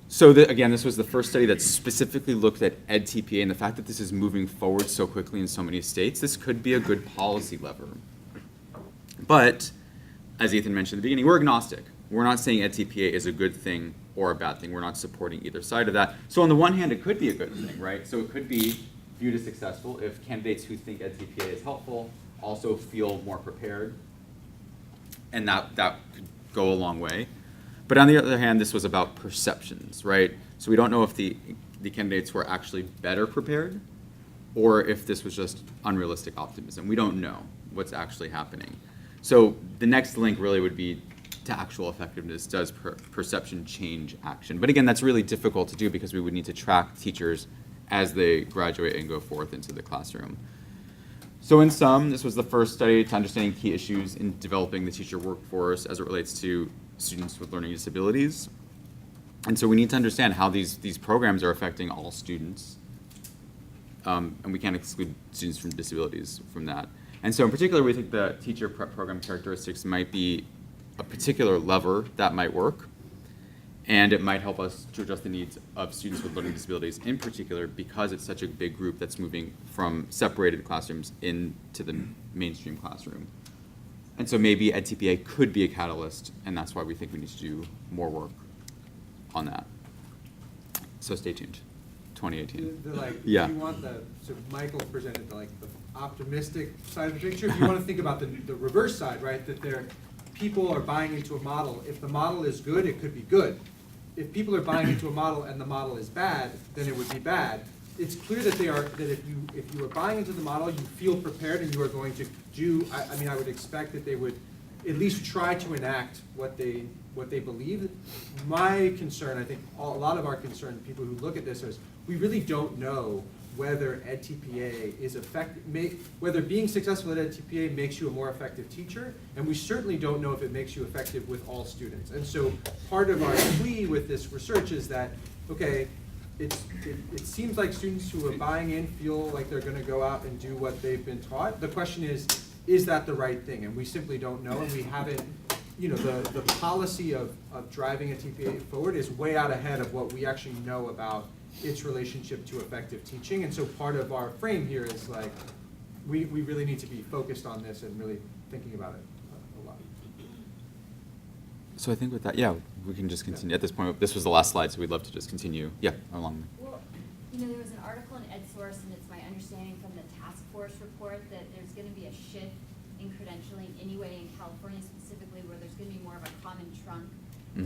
So again, this was the first study that specifically looked at edTPA, and the fact that this is moving forward so quickly in so many states, this could be a good policy lever. But, as Ethan mentioned at the beginning, we're agnostic. We're not saying edTPA is a good thing or a bad thing. We're not supporting either side of that. So on the one hand, it could be a good thing, right? So it could be viewed as successful if candidates who think edTPA is helpful also feel more prepared, and that could go a long way. But on the other hand, this was about perceptions, right? So we don't know if the candidates were actually better prepared or if this was just unrealistic optimism. We don't know what's actually happening. So the next link really would be to actual effectiveness. Does perception change action? But again, that's really difficult to do because we would need to track teachers as they graduate and go forth into the classroom. So in sum, this was the first study to understanding key issues in developing the teacher workforce as it relates to students with learning disabilities. And so we need to understand how these programs are affecting all students. And we can't exclude students with disabilities from that. And so in particular, we think the teacher prep program characteristics might be a particular lever that might work. And it might help us to address the needs of students with learning disabilities in particular because it's such a big group that's moving from separated classrooms into the mainstream classroom. And so maybe edTPA could be a catalyst, and that's why we think we need to do more work on that. So stay tuned, 2018. Yeah. If you want so Michael presented the optimistic side of the picture. If you want to think about the reverse side, right, that people are buying into a model. If the model is good, it could be good. If people are buying into a model and the model is bad, then it would be bad. It's clear that if you are buying into the model, you feel prepared and you are going to do. I would expect that they would at least try to enact what they believe. My concern, I think, a lot of our concern, people who look at this, is we really don't know whether edTPA is whether being successful at edTPA makes you a more effective teacher, and we certainly don't know if it makes you effective with all students. And so part of our plea with this research is that, okay, it seems like students who are buying in feel like they're going to go out and do what they've been taught. The question is that the right thing? And we simply don't know, and we haven't, the policy of driving edTPA forward is way out ahead of what we actually know about its relationship to effective teaching. And so part of our frame here is we really need to be focused on this and really thinking about it a lot. So I think with that, yeah, we can just continue. At this point, this was the last slide, so we'd love to just continue. Yeah, along. Well, there was an article in EdSource, and it's my understanding from the task force report that there's going to be a shift in credentialing anyway in California specifically, where there's going to be more of a common trunk,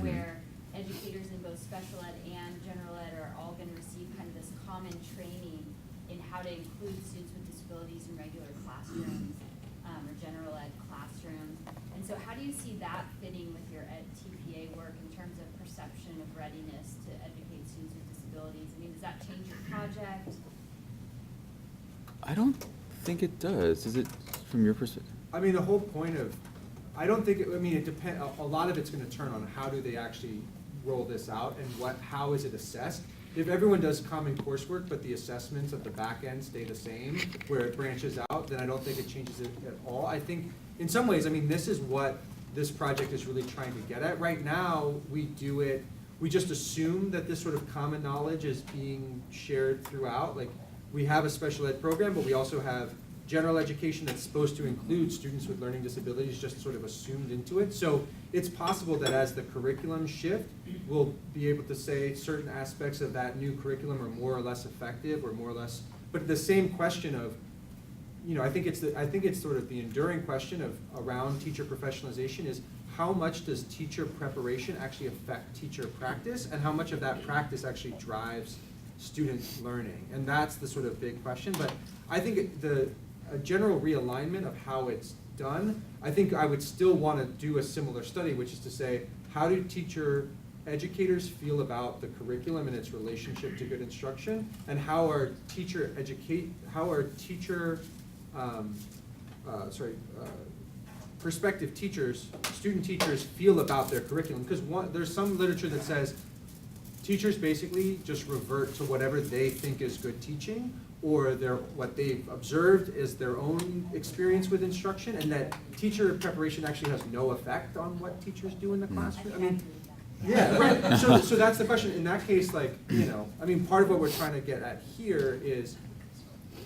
where educators in both special ed and general ed are all going to receive kind of this common training in how to include students with disabilities in regular classrooms or general ed classrooms. And so how do you see that fitting with your edTPA work in terms of perception of readiness to educate students with disabilities? I mean, does that change your project? I don't think it does. Is it from your perspective? I mean, the whole point of, I don't think, it depends, a lot of it's going to turn on how do they actually roll this out and how is it assessed. If everyone does common coursework, but the assessments at the back end stay the same, where it branches out, then I don't think it changes it at all. I think in some ways, this is what this project is really trying to get at. Right now, we just assume that this sort of common knowledge is being shared throughout. We have a special ed program, but we also have general education that's supposed to include students with learning disabilities just sort of assumed into it. So it's possible that as the curriculum shift, we'll be able to say certain aspects of that new curriculum are more or less effective or more or less, but the same question of, I think it's sort of the enduring question of around teacher professionalization is how much does teacher preparation actually affect teacher practice, and how much of that practice actually drives student learning? And that's the sort of big question. But I think a general realignment of how it's done, I think I would still want to do a similar study, which is to say, how do teacher educators feel about the curriculum and its relationship to good instruction, and how are prospective teachers, student teachers feel about their curriculum? Because there's some literature that says teachers basically just revert to whatever they think is good teaching, or what they've observed is their own experience with instruction, and that teacher preparation actually has no effect on what teachers do in the classroom. I mean, yeah, right. So that's the question. In that case, part of what we're trying to get at here is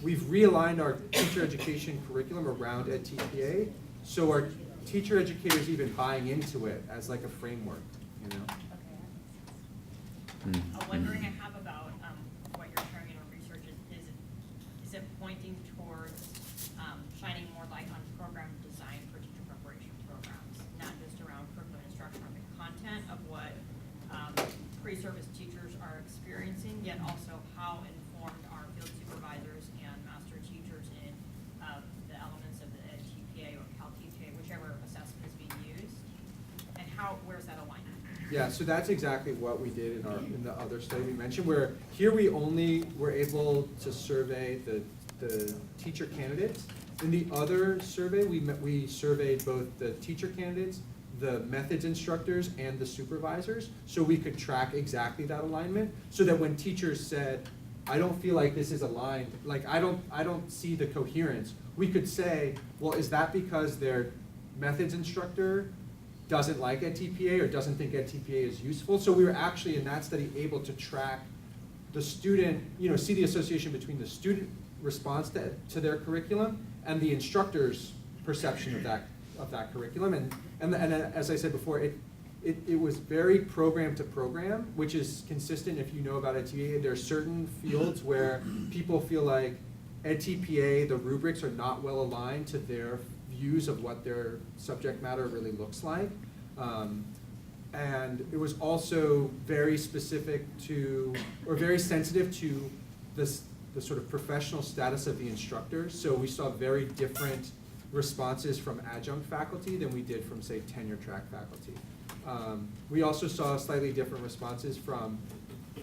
we've realigned our teacher education curriculum around edTPA, so are teacher educators even buying into it as like a framework, A wondering I have about what you're sharing in your research is it pointing towards shining more light on program design for teacher preparation programs, not just around curriculum instruction or the content of what pre-service teachers are experiencing, yet also how informed are field supervisors and master teachers in the elements of the edTPA or CalTPA, whichever assessment is being used, and where's that alignment? Yeah, so that's exactly what we did in the other study we mentioned, where here we only were able to survey the teacher candidates. In the other survey, we surveyed both the teacher candidates, the methods instructors, and the supervisors, so we could track exactly that alignment, so that when teachers said, I don't feel like this is aligned, like I don't see the coherence, we could say, well, is that because their methods instructor doesn't like edTPA or doesn't think edTPA is useful? So we were actually in that study able to track the student, see the association between the student response to their curriculum and the instructor's perception of that curriculum. And as I said before, it was very program to program, which is consistent if you know about edTPA. There are certain fields where people feel like edTPA, the rubrics are not well aligned to their views of what their subject matter really looks like. And it was also very specific to, or very sensitive to the sort of professional status of the instructors. So we saw very different responses from adjunct faculty than we did from, say, tenure track faculty. We also saw slightly different responses from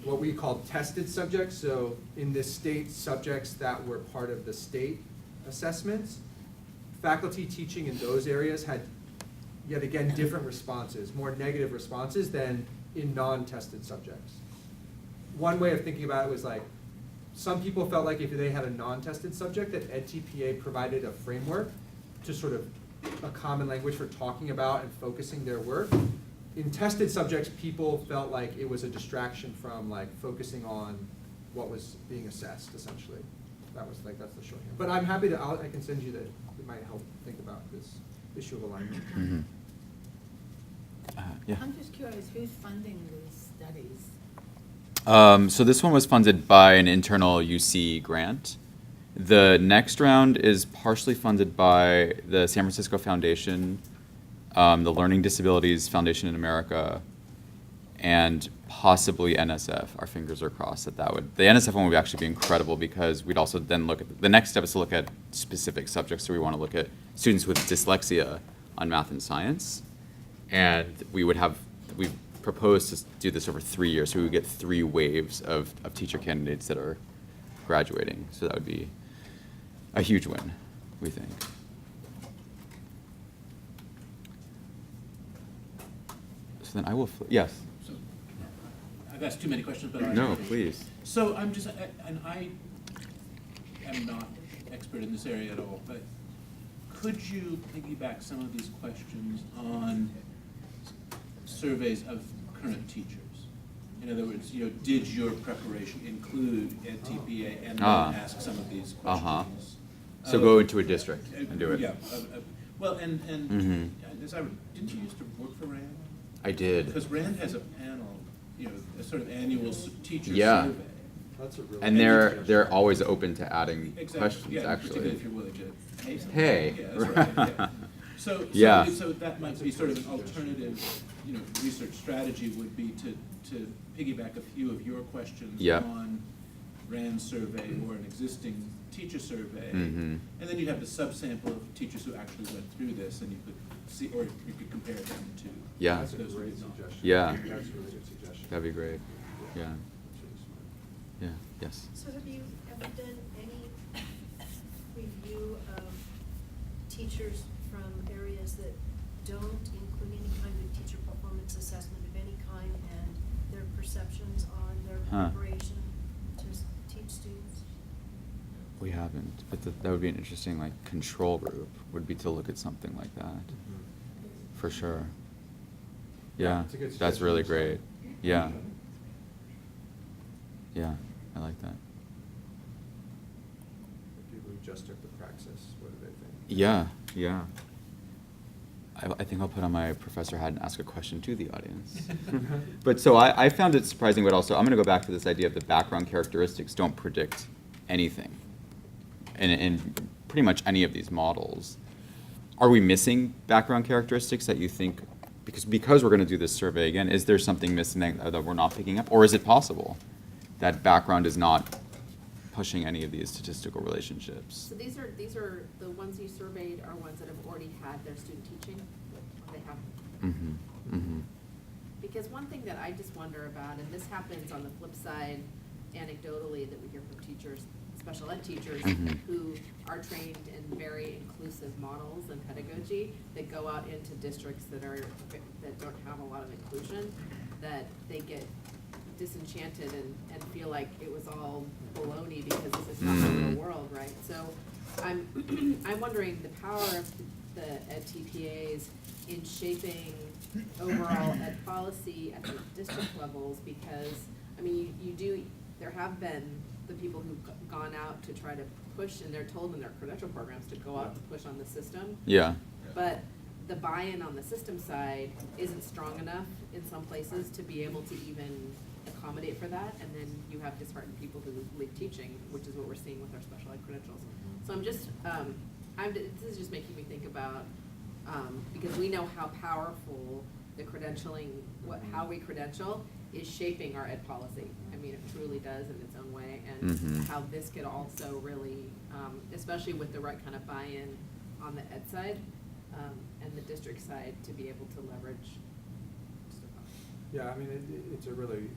what we call tested subjects. So in this state, subjects that were part of the state assessments. Faculty teaching in those areas had, yet again, different responses, more negative responses than in non-tested subjects. One way of thinking about it was like, some people felt like if they had a non-tested subject, that edTPA provided a framework to sort of a common language for talking about and focusing their work. In tested subjects, people felt like it was a distraction from like focusing on what was being assessed, essentially. That's the shorthand. But I'm happy to, I can send you that. It might help think about this issue of alignment. Mm-hmm. Yeah. I'm just curious, who's funding these studies? So this one was funded by an internal UC grant. The next round is partially funded by the San Francisco Foundation, the Learning Disabilities Foundation in America, and possibly NSF. Our fingers are crossed that would. The NSF one would actually be incredible, because we'd also then look at, the next step is to look at specific subjects. So we want to look at students with dyslexia on math and science. And we proposed to do this over 3 years, so we would get 3 waves of teacher candidates that are graduating. So that would be a huge win, we think. So then I will, yes? So, I've asked too many questions, but No, please. So I'm just, and I am not expert in this area at all, but could you piggyback some of these questions on surveys of current teachers? In other words, did your preparation include edTPA, and then ask some of these questions? So go into a district and do it. Yeah, well, and, Mhm. as didn't you used to work for RAND? I did. Because RAND has a panel, you know, a sort of annual teacher Yeah. survey. That's a really. And they're always open to adding Exactly, questions, yeah, particularly actually. if you're willing to pay something. Pay. Yeah, that's right, yeah. Yeah. So that might be sort of an alternative, you know, research strategy would be to piggyback a few of your questions Yep. on RAND survey or an existing teacher survey. Mhm. And then you'd have the subsample of teachers who actually went through this, and you could see, or you could compare them to. Yeah. That's a those who great did not. suggestion. Yeah. That's a really good suggestion. That'd be great. Yeah. That's really smart. Yeah, yes. So have you ever done any review of teachers from areas that don't include any kind of teacher performance assessment of any kind and their perceptions on their Huh. preparation to teach students? We haven't, but that would be an interesting, like, control group, would be to look at something like that, Mhm. for sure. Yeah, Yeah, it's a good that's really suggestion. great. Yeah. Yeah, I like that. People who just took the praxis, what do they think? Yeah, yeah. I think I'll put on my professor hat and ask a question to the audience. But so I found it surprising, but also I'm going to go back to this idea of the background characteristics don't predict anything in pretty much any of these models. Are we missing background characteristics that you think, because we're going to do this survey again, is there something missing that we're not picking up? Or is it possible that background is not pushing any of these statistical relationships? So these are, the ones you surveyed are ones that have already had their student teaching, or they haven't. Mm-hmm, mm-hmm. Because one thing that I just wonder about, and this happens on the flip side anecdotally, that we hear from teachers, special ed teachers, Mhm. who are trained in very inclusive models and pedagogy, that go out into districts that don't have a lot of inclusion, that they get disenchanted and feel like it was all baloney because this is not the real world, right? So I'm wondering the power of the edTPAs in shaping overall ed policy at the district levels, because, I mean, there have been the people who've gone out to try to push, and they're told in their credential programs to go out to push on the system. Yeah. But the buy-in on the system side isn't strong enough in some places to be able to even accommodate for that, and then you have disheartened people who leave teaching, which is what we're seeing with our special ed credentials. So I'm just, this is just making me think about, because we know how powerful the credentialing, how we credential is shaping our ed policy. I mean, it truly does in its own way, and Mhm. how this could also really, especially with the right kind of buy-in on the ed side, and the district side, to be able to leverage stuff. Yeah, I mean, it's a really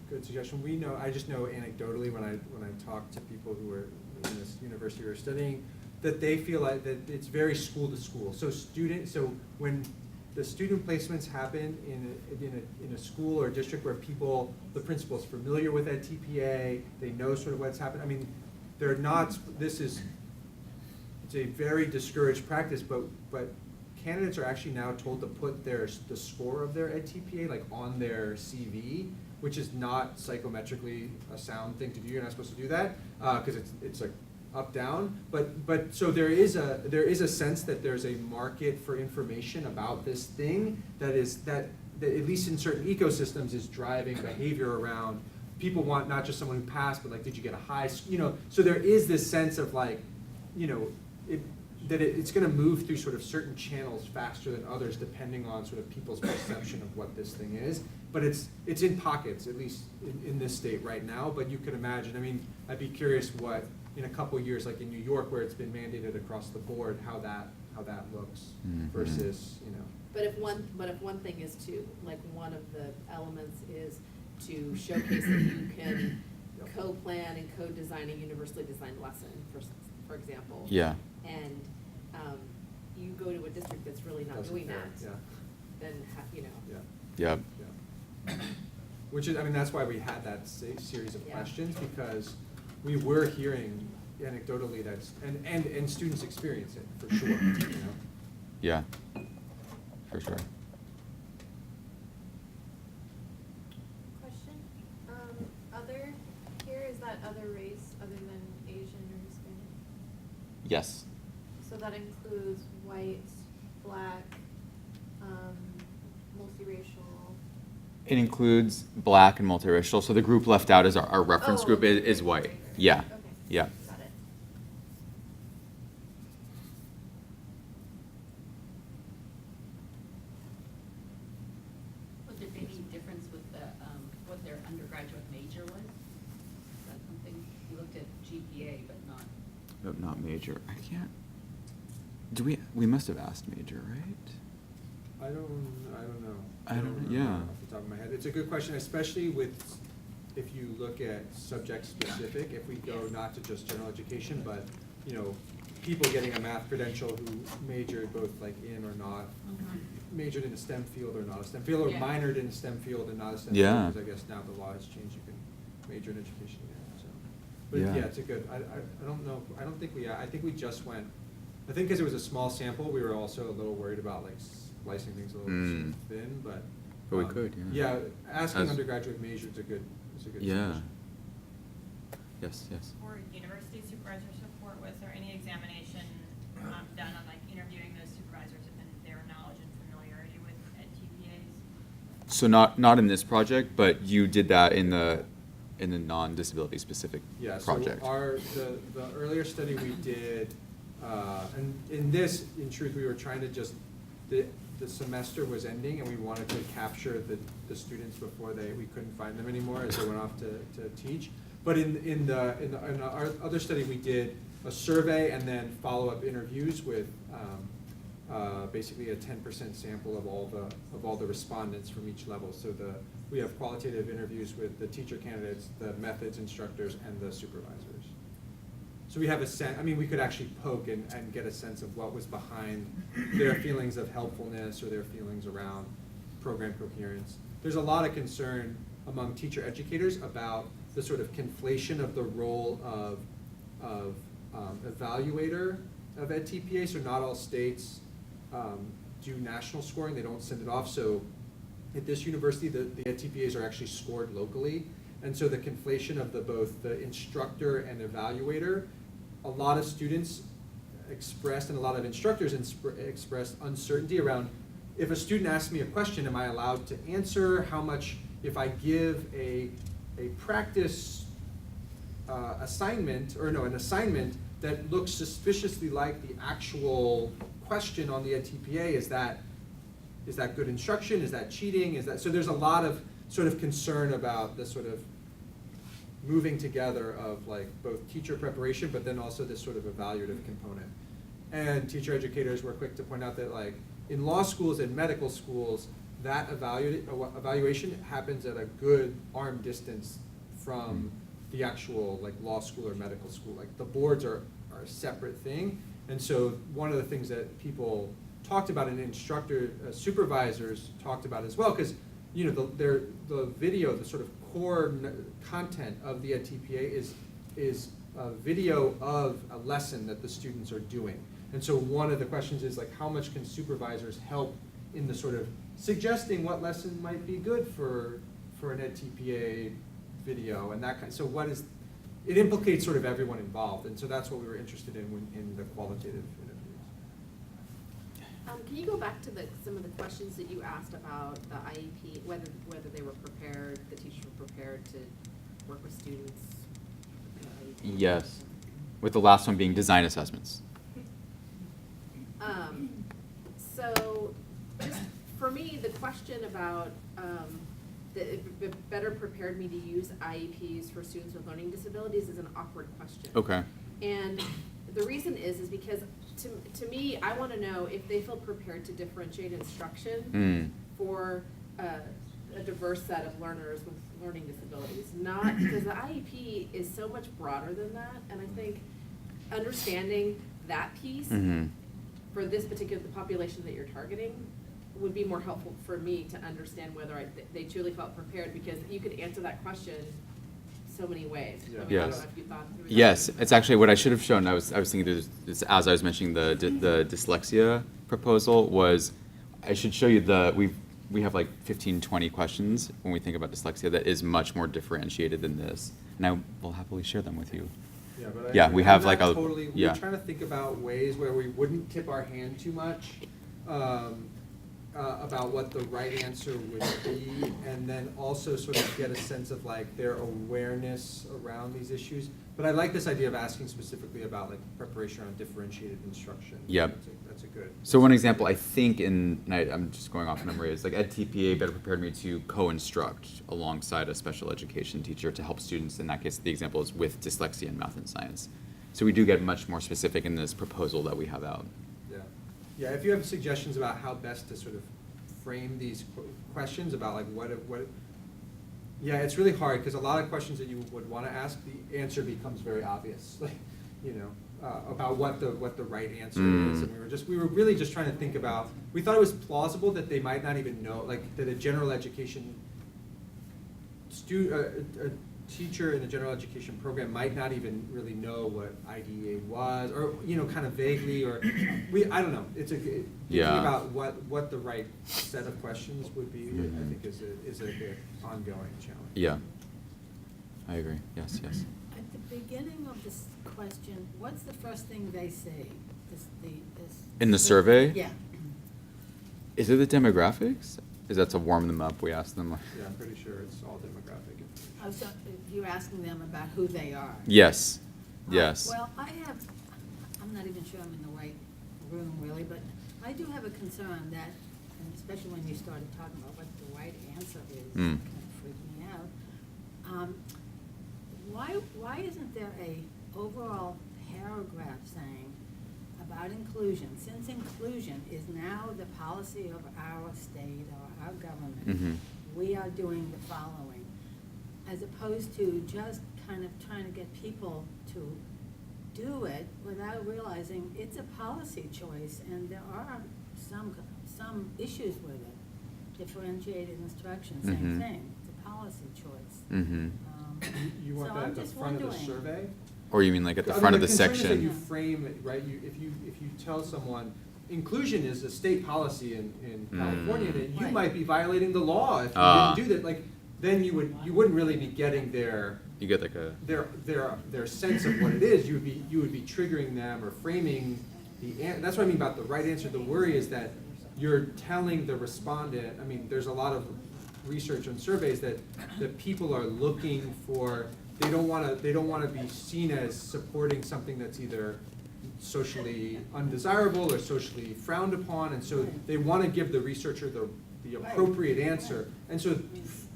good suggestion. I just know anecdotally when I talk to people who are in this university or studying, that they feel like that it's very school to school. So when the student placements happen in a school or district where the principal is familiar with edTPA, they know sort of what's happened. I mean, they're not, it's a very discouraged practice, but candidates are actually now told to put the score of their edTPA like on their CV, which is not psychometrically a sound thing to do. You're not supposed to do that because it's like up down. But so there is a sense that there's a market for information about this thing that at least in certain ecosystems is driving behavior around. People want not just someone who passed, but like, did you get a high? So there is this sense of like, it's going to move through sort of certain channels faster than others, depending on sort of people's perception of what this thing is. But it's in pockets, at least in this state right now. But you can imagine. I mean, I'd be curious what in a couple of years, like in New York, where it's been mandated across the board, how that looks Mhm. versus But if one thing is to, like, one of the elements is to showcase that you can co-plan and co-design a universally designed lesson, for example. Yeah. And you go to a district that's really not Doesn't doing care, that, yeah. then, Yeah. Yep. Yeah. Which is, I mean, that's why we had that series of Yeah. questions, because we were hearing anecdotally and students experience it for sure, Yeah. For sure. Question, other here, is that other race other than Asian or Hispanic? Yes. So that includes white, black, multiracial. It includes black and multiracial. So the group left out is our reference Oh, group okay. is white. Yeah. Okay. Yeah. Got it. Was there any difference with the, what their undergraduate major was? Is that something, you looked at GPA, but not? But not major. I can't. We must have asked major, right? I don't know. I don't- remember yeah. Off the top of my head. It's a good question, especially with, if you look at subject specific, if we go not to just general education, but, people getting a math credential who majored both like in or not, majored in a STEM field or not a STEM field, or Yeah. minored in a STEM field and not a STEM Yeah. field, because I guess now the law has changed, you can major in education again, so. But Yeah. yeah, it's a good, I don't know, I don't think I think we just went, I think because it was a small sample, we were also a little worried about like slicing things a little thin, but. But we could, yeah. Yeah, asking As- undergraduate major is a good Yeah. suggestion. Yes, yes. For university supervisor support, was there any examination done on like interviewing those supervisors and their knowledge and familiarity with edTPAs? So not in this project, but you did that in the non-disability specific Yeah, project. so the earlier study we did, and in this, in truth, we were trying to just, the semester was ending and we wanted to capture the students before we couldn't find them anymore as they went off to teach. But in our other study, we did a survey and then follow-up interviews with basically a 10% sample of all the respondents from each level. So we have qualitative interviews with the teacher candidates, the methods instructors, and the supervisors. So we have a sense, we could actually poke and get a sense of what was behind their feelings of helpfulness or their feelings around program coherence. There's a lot of concern among teacher educators about the sort of conflation of the role of evaluator of edTPA. So not all states do national scoring, they don't send it off. So at this university, the edTPAs are actually scored locally. And so the conflation of both the instructor and evaluator, a lot of students expressed and a lot of instructors expressed uncertainty around, if a student asks me a question, am I allowed to answer? How much, if I give a practice assignment, or no, an assignment that looks suspiciously like the actual question on the edTPA, is that good instruction? Is that cheating? So there's a lot of sort of concern about the sort of moving together of like both teacher preparation, but then also this sort of evaluative component. And teacher educators were quick to point out that like in law schools and medical schools, that evaluation happens at a good arm distance from the actual like law school or medical school. Like the boards are a separate thing. And so one of the things that people talked about and supervisors talked about as well, because the video, the sort of core content of the edTPA is a video of a lesson that the students are doing. And so one of the questions is like, how much can supervisors help in the sort of suggesting what lesson might be good for an edTPA video and that kind. So it implicates sort of everyone involved, and so that's what we were interested in the qualitative interviews. Can you go back to some of the questions that you asked about the IEP, whether they were prepared, the teachers were prepared to work with students? Yes, with the last one being design assessments. So, just for me, the question about better prepared me to use IEPs for students with learning disabilities is an awkward question. Okay. And the reason is because to me, I want to know if they feel prepared to differentiate instruction for a diverse set of learners with learning disabilities. Not because the IEP is so much broader than that, and I think understanding that piece for this particular population that you're targeting would be more helpful for me to understand whether they truly felt prepared, because you could answer that question so many ways. Yeah. I mean, I Yes. don't know if you thought through that. Yes, it's actually what I should have shown. I was thinking this, as I was mentioning the dyslexia proposal was, I should show you we have like 15, 20 questions when we think about dyslexia that is much more differentiated than this, and I will happily share them with you. Yeah, but Yeah, we have I'm like not a- totally, yeah. we're trying to think about ways where we wouldn't tip our hand too much, about what the right answer would be, and then also sort of get a sense of like their awareness around these issues. But I like this idea of asking specifically about like preparation on differentiated instruction. Yep. That's a good. So one example, I think I'm just going off memory, is like edTPA better prepared me to co-instruct alongside a special education teacher to help students. In that case, the example is with dyslexia in math and science. So we do get much more specific in this proposal that we have out. Yeah, yeah, if you have suggestions about how best to sort of frame these questions about like what, yeah, it's really hard, because a lot of questions that you would want to ask, the answer becomes very obvious, like, you know, about what the right answer is, and we were really just trying to think about, we thought it was plausible that they might not even know, like, that a general education a teacher in a general education program might not even really know what IDEA was, or, you know, kind of vaguely, or I don't know. It's thinking Yeah. about what the right set of questions would be, I think is a good ongoing challenge. Yeah, I agree. Yes, yes. At the beginning of this question, what's the first thing they say? In the survey? Yeah. Is it the demographics? Is that to warm them up? We ask them. Yeah, I'm pretty sure it's all demographic. Oh, so you're asking them about who they are? Yes. Yes. Well, I'm not even sure I'm in the right room really, but I do have a concern that, and especially when you started talking about what the right answer is, it kind of freaked me out. Why isn't there a overall paragraph saying about inclusion, since inclusion is now the policy of our state or our government, we are doing the following, as opposed to just kind of trying to get people to do it without realizing it's a policy choice, and there are some issues with it. Differentiated instruction, same thing, it's a policy choice. You want So that I'm at the just front of the wondering. survey? Or you mean like at the I mean, front of the concern is that section? you frame it, right, if you tell someone, inclusion is a state policy in California, then you Right. might be violating the law if you didn't do that, like, then you wouldn't really be getting You get like a. their sense of what it is. You would be triggering them or framing that's what I mean about the right answer. The worry is that you're telling the respondent, I mean, there's a lot of research and surveys that people are looking for, they don't want to be seen as supporting something that's either socially undesirable or socially frowned upon, and so they want to give the researcher the appropriate answer. And so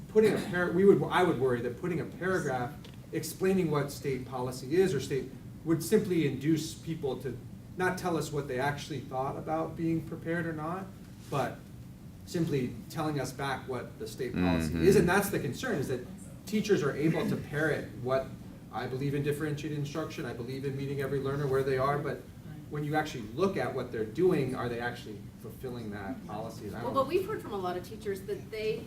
putting I would worry that putting a paragraph explaining what state policy is or state would simply induce people to not tell us what they actually thought about being prepared or not, but simply telling us back what the state policy is. And that's the concern, is that teachers are able to parrot what I believe in differentiated instruction, I believe in meeting every learner where they are, but when you actually look at what they're doing, are they actually fulfilling that policy? And I Well, don't- but we've heard from a lot of teachers that they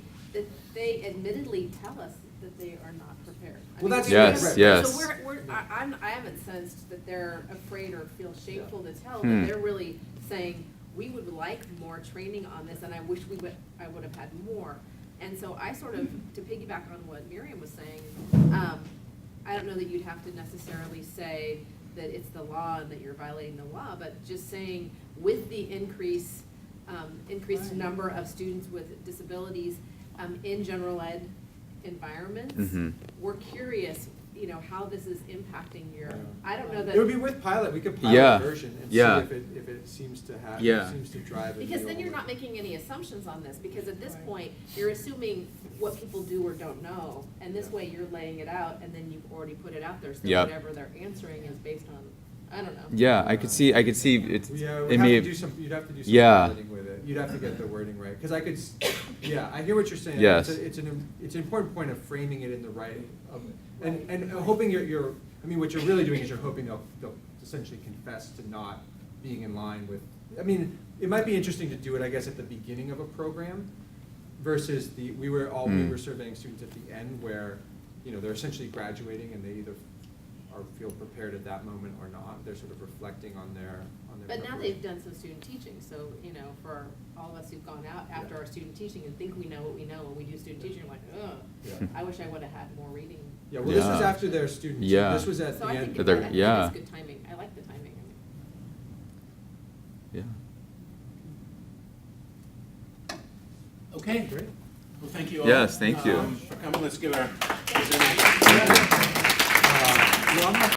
admittedly tell us that they are not prepared. Well, that's Yes, right. yes. So I haven't sensed that they're afraid or feel shameful to tell, Hmm. but they're really saying, we would like more training on this, and I wish I would have had more. And so I sort of, to piggyback on what Miriam was saying, I don't know that you'd have to necessarily say that it's the law and that you're violating the law, but just saying with the increased number of students with disabilities in general ed environments, we're curious, you know, how this is impacting your, I don't know that. It would be worth pilot, we could pilot Yeah. a version and see Yeah. if it seems to have, Yeah. seems to drive it. Because then you're not making any assumptions on this, because at this point, you're assuming what people do or don't know, and this way you're laying it out, and then you've already put it out there, so Yep. whatever they're answering is based on, I don't know. Yeah, I could see it's. Yeah, it we'd may. have to do some, you'd have to do some Yeah. piloting with it. You'd have to get the wording right, because yeah, I hear what you're saying. Yes. It's an important point of framing it in the right, and hoping I mean, what you're really doing is you're hoping they'll essentially confess to not being in line with, I mean, it might be interesting to do it, I guess, at the beginning of a program versus we were surveying students at the end where, you know, they're essentially graduating and they either or feel prepared at that moment or not. They're sort of reflecting on their But now preparation. they've done some student teaching, so, you know, for all of us who've gone out after Yeah. our student teaching and think we know what we know, when we do student teaching, we're like, ugh, Yeah. I wish I would've had more reading. Yeah, well, this was Yeah. after their student, Yeah. this was at So the I end. think, They're- I think yeah. that's good timing, I like the timing. Yeah. Okay. Great. Well, thank you all. Yes, thank you. For coming, let's give our. Thank you. Well, I'm not